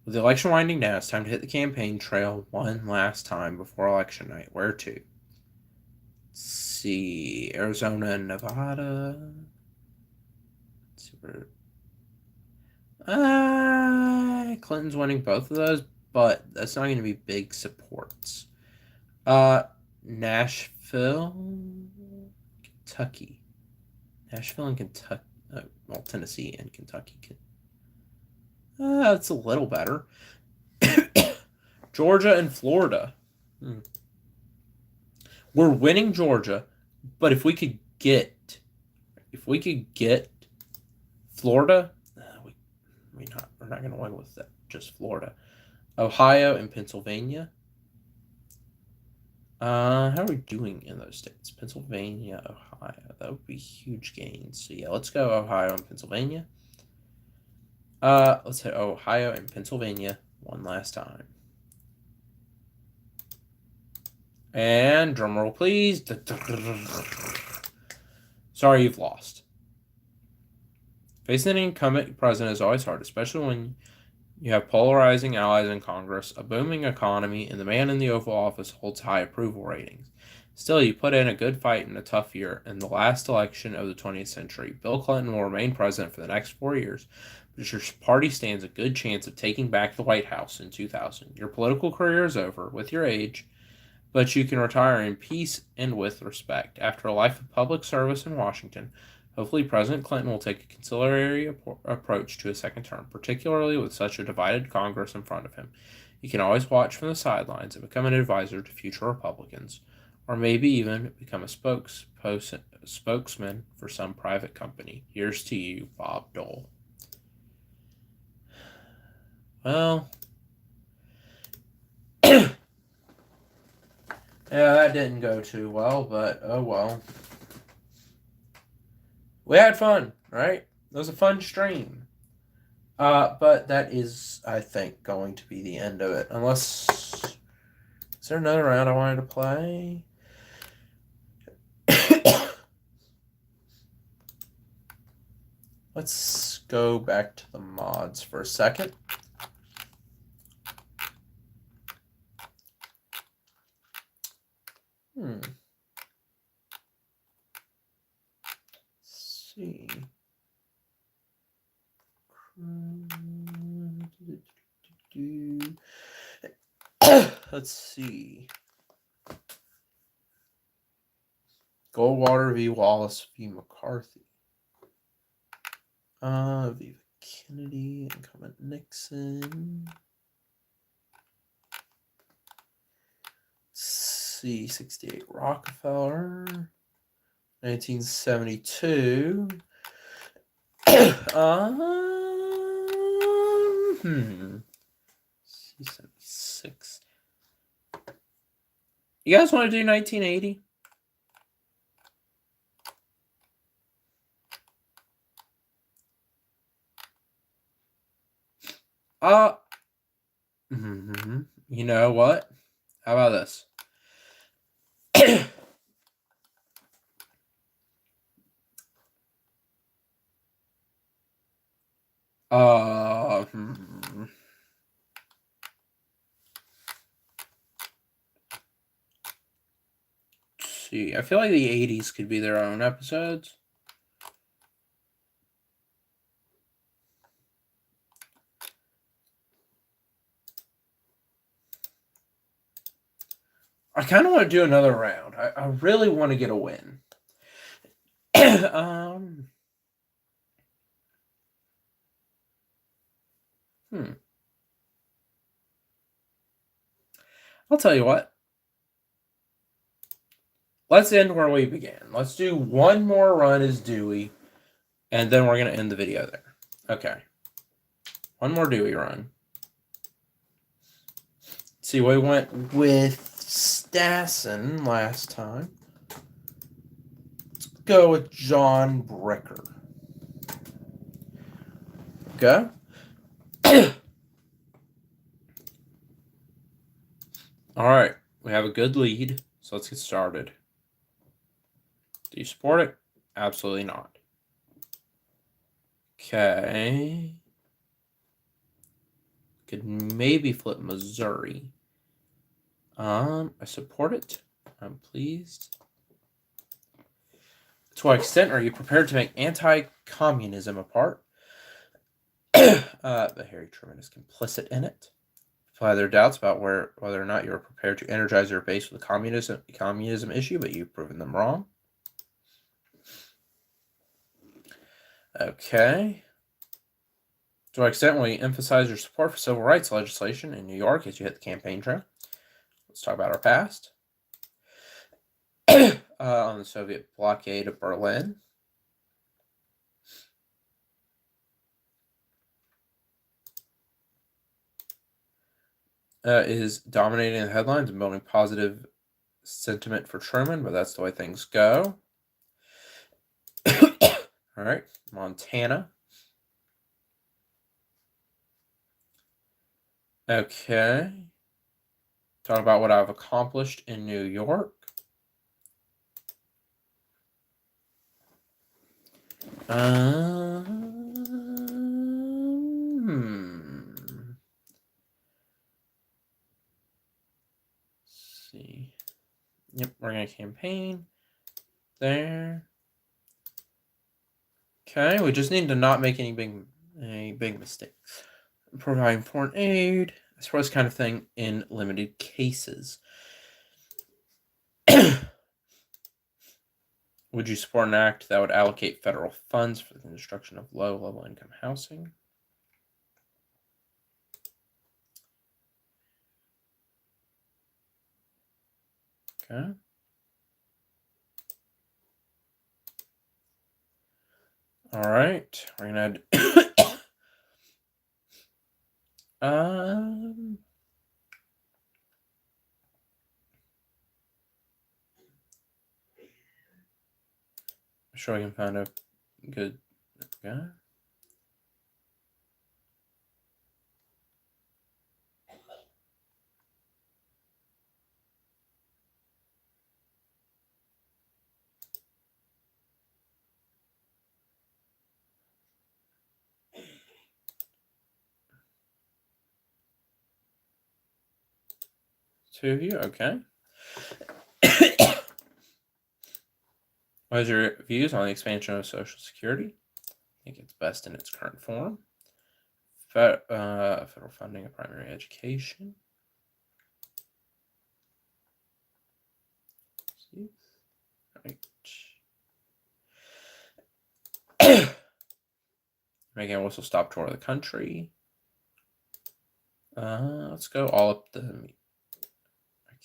With the election winding down, it's time to hit the campaign trail one last time before election night. Where to? Let's see. Arizona and Nevada. Let's see where. Clinton's winning both of those, but that's not going to be big supports. Nashville, Kentucky. Nashville and Kentucky. Well, Tennessee and Kentucky. That's a little better. Georgia and Florida. We're winning Georgia, but if we could get Florida, we're not going to win with that. Just Florida, Ohio, and Pennsylvania. How are we doing in those states? Pennsylvania, Ohio. That would be huge gains. So yeah, let's go Ohio and Pennsylvania. Let's hit Ohio and Pennsylvania one last time. And drumroll, please. Sorry, you've lost. Facing an incumbent president is always hard, especially when you have polarizing allies in Congress, a booming economy, and the man in the Oval Office holds high approval ratings. Still, you put in a good fight in a tough year. In the last election of the 20th century, Bill Clinton will remain president for the next 4 years, but your party stands a good chance of taking back the White House in 2000. Your political career is over with your age, but you can retire in peace and with respect. After a life of public service in Washington, hopefully President Clinton will take a conciliatory approach to a second term, particularly with such a divided Congress in front of him. You can always watch from the sidelines and become an advisor to future Republicans, or maybe even become a spokesman for some private company. Here's to you, Bob Dole. Well, yeah, that didn't go too well, but oh well. We had fun, right? It was a fun stream. But that is, I think, going to be the end of it. Unless, is there another round I wanted to play? Let's go back to the mods for a second. Let's see. Let's see. Goldwater v. Wallace v. McCarthy. Viva Kennedy, incumbent Nixon. Let's see, 68 Rockefeller. 1972. 76. You guys want to do 1980? You know what? How about this? See, I feel like the 80s could be their own episodes. I kind of want to do another round. I really want to get a win. I'll tell you what. Let's end where we began. Let's do one more run as Dewey, and then we're going to end the video there. Okay. One more Dewey run. Let's see, we went with Stassen last time. Let's go with John Bricker. Okay. All right. We have a good lead, so let's get started. Do you support it? Absolutely not. Okay. could maybe flip Missouri. I support it. I'm pleased. To what extent are you prepared to make anti-communism a part? But Harry Truman is complicit in it. People have their doubts about whether or not you're prepared to energize your base with the communism issue, but you've proven them wrong. Okay. To what extent will you emphasize your support for civil rights legislation in New York as you hit the campaign trail? Let's talk about our past. On the Soviet blockade of Berlin. Is dominating the headlines and building positive sentiment for Truman, but that's the way things go. All right, Montana. Okay. Talk about what I've accomplished in New York. Let's see. Yep, we're gonna campaign there. Okay, we just need to not make any big mistakes. Providing foreign aid, I suppose, kind of thing in limited cases. Would you support an act that would allocate federal funds for the construction of low-level income housing? Okay. All right, we're gonna I'm sure I can find a good guy. Two of you, okay. What are your views on the expansion of Social Security? I think it's best in its current form. Federal funding of primary education. Right. Making a whistle-stop tour of the country. Let's go all up the...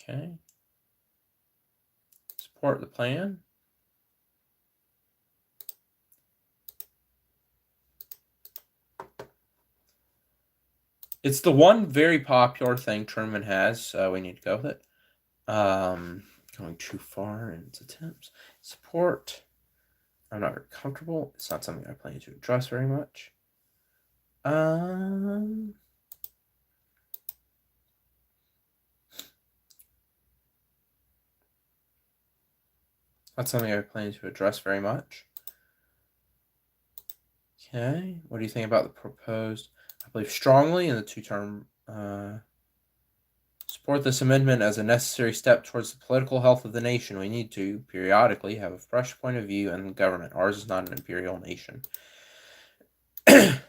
Okay. Support the plan. It's the one very popular thing Truman has, so we need to go with it. Going too far in its attempts. Support. I'm not very comfortable. It's not something I plan to address very much. Not something I plan to address very much. Okay. What do you think about the proposed? I believe strongly in the two-term. Support this amendment as a necessary step towards the political health of the nation. We need to periodically have a fresh point of view in government. Ours is not an imperial nation. And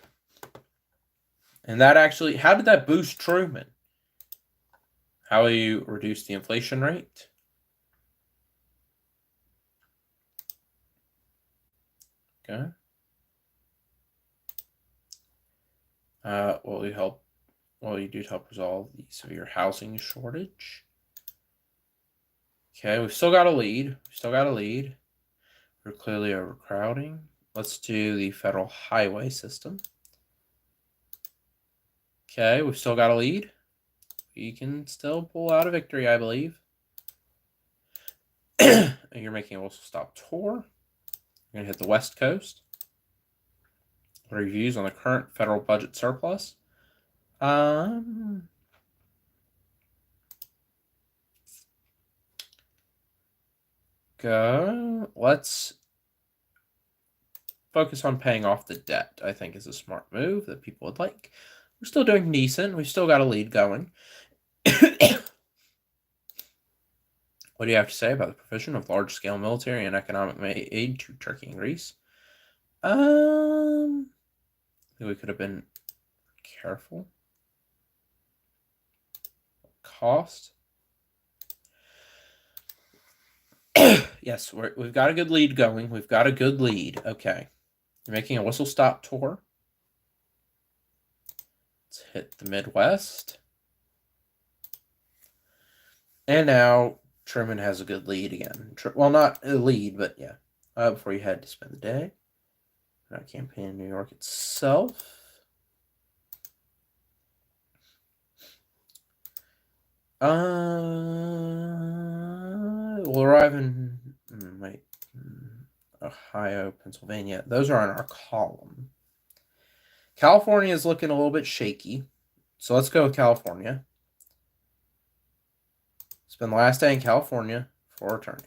that actually, how did that boost Truman? How will you reduce the inflation rate? Okay. Will you help? Well, you do help resolve the severe housing shortage. Okay, we've still got a lead. We're clearly overcrowding. Let's do the federal highway system. Okay, we've still got a lead. We can still pull out a victory, I believe. You're making a whistle-stop tour. You're going to hit the West Coast. What are your views on the current federal budget surplus? Let's focus on paying off the debt. I think is a smart move that people would like. we're still doing decent. We've still got a lead going. What do you have to say about the provision of large-scale military and economic aid to Turkey and Greece? I think we could have been careful. Cost. Yes, we've got a good lead going. We've got a good lead. Okay. You're making a whistle-stop tour. Let's hit the Midwest. And now Truman has a good lead again. Well, not a lead, but yeah. Before you had to spend the day. Not campaign in New York itself. We'll arrive in Ohio, Pennsylvania. Those are on our column. California is looking a little bit shaky. So let's go with California. Spend the last day in California before returning.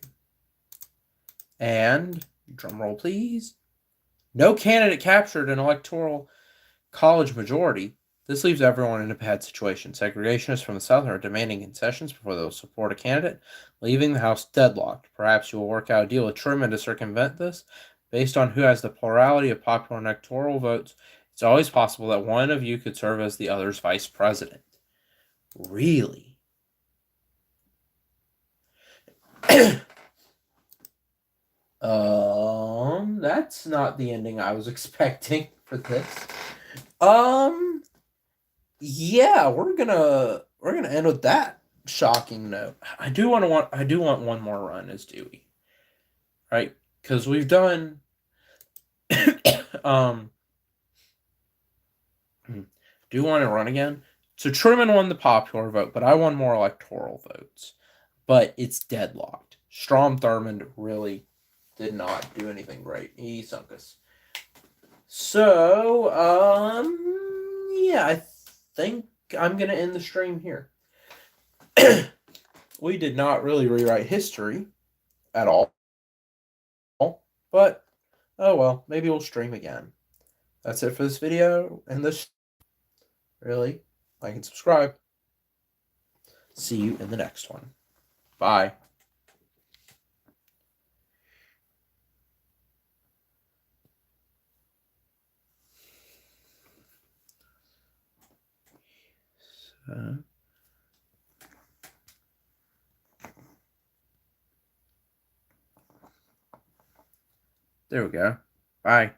And, drum roll please, no candidate captured an electoral college majority. This leaves everyone in a bad situation. Segregationists from the South are demanding concessions before they'll support a candidate, leaving the House deadlocked. Perhaps you will work out a deal with Truman to circumvent this. Based on who has the plurality of popular electoral votes, it's always possible that one of you could serve as the other's vice president. Really? That's not the ending I was expecting for this. Yeah, we're gonna end with that shocking note. I do want one more run as Dewey, right? Because we've done, do want to run again. So Truman won the popular vote, but I won more electoral votes. But it's deadlocked. Strom Thurmond really did not do anything great. He sunk us. So, yeah, I think I'm going to end the stream here. We did not really rewrite history at all. But, oh well, maybe we'll stream again. That's it for this video and this. Really, like and subscribe. See you in the next one. Bye. There we go. Bye.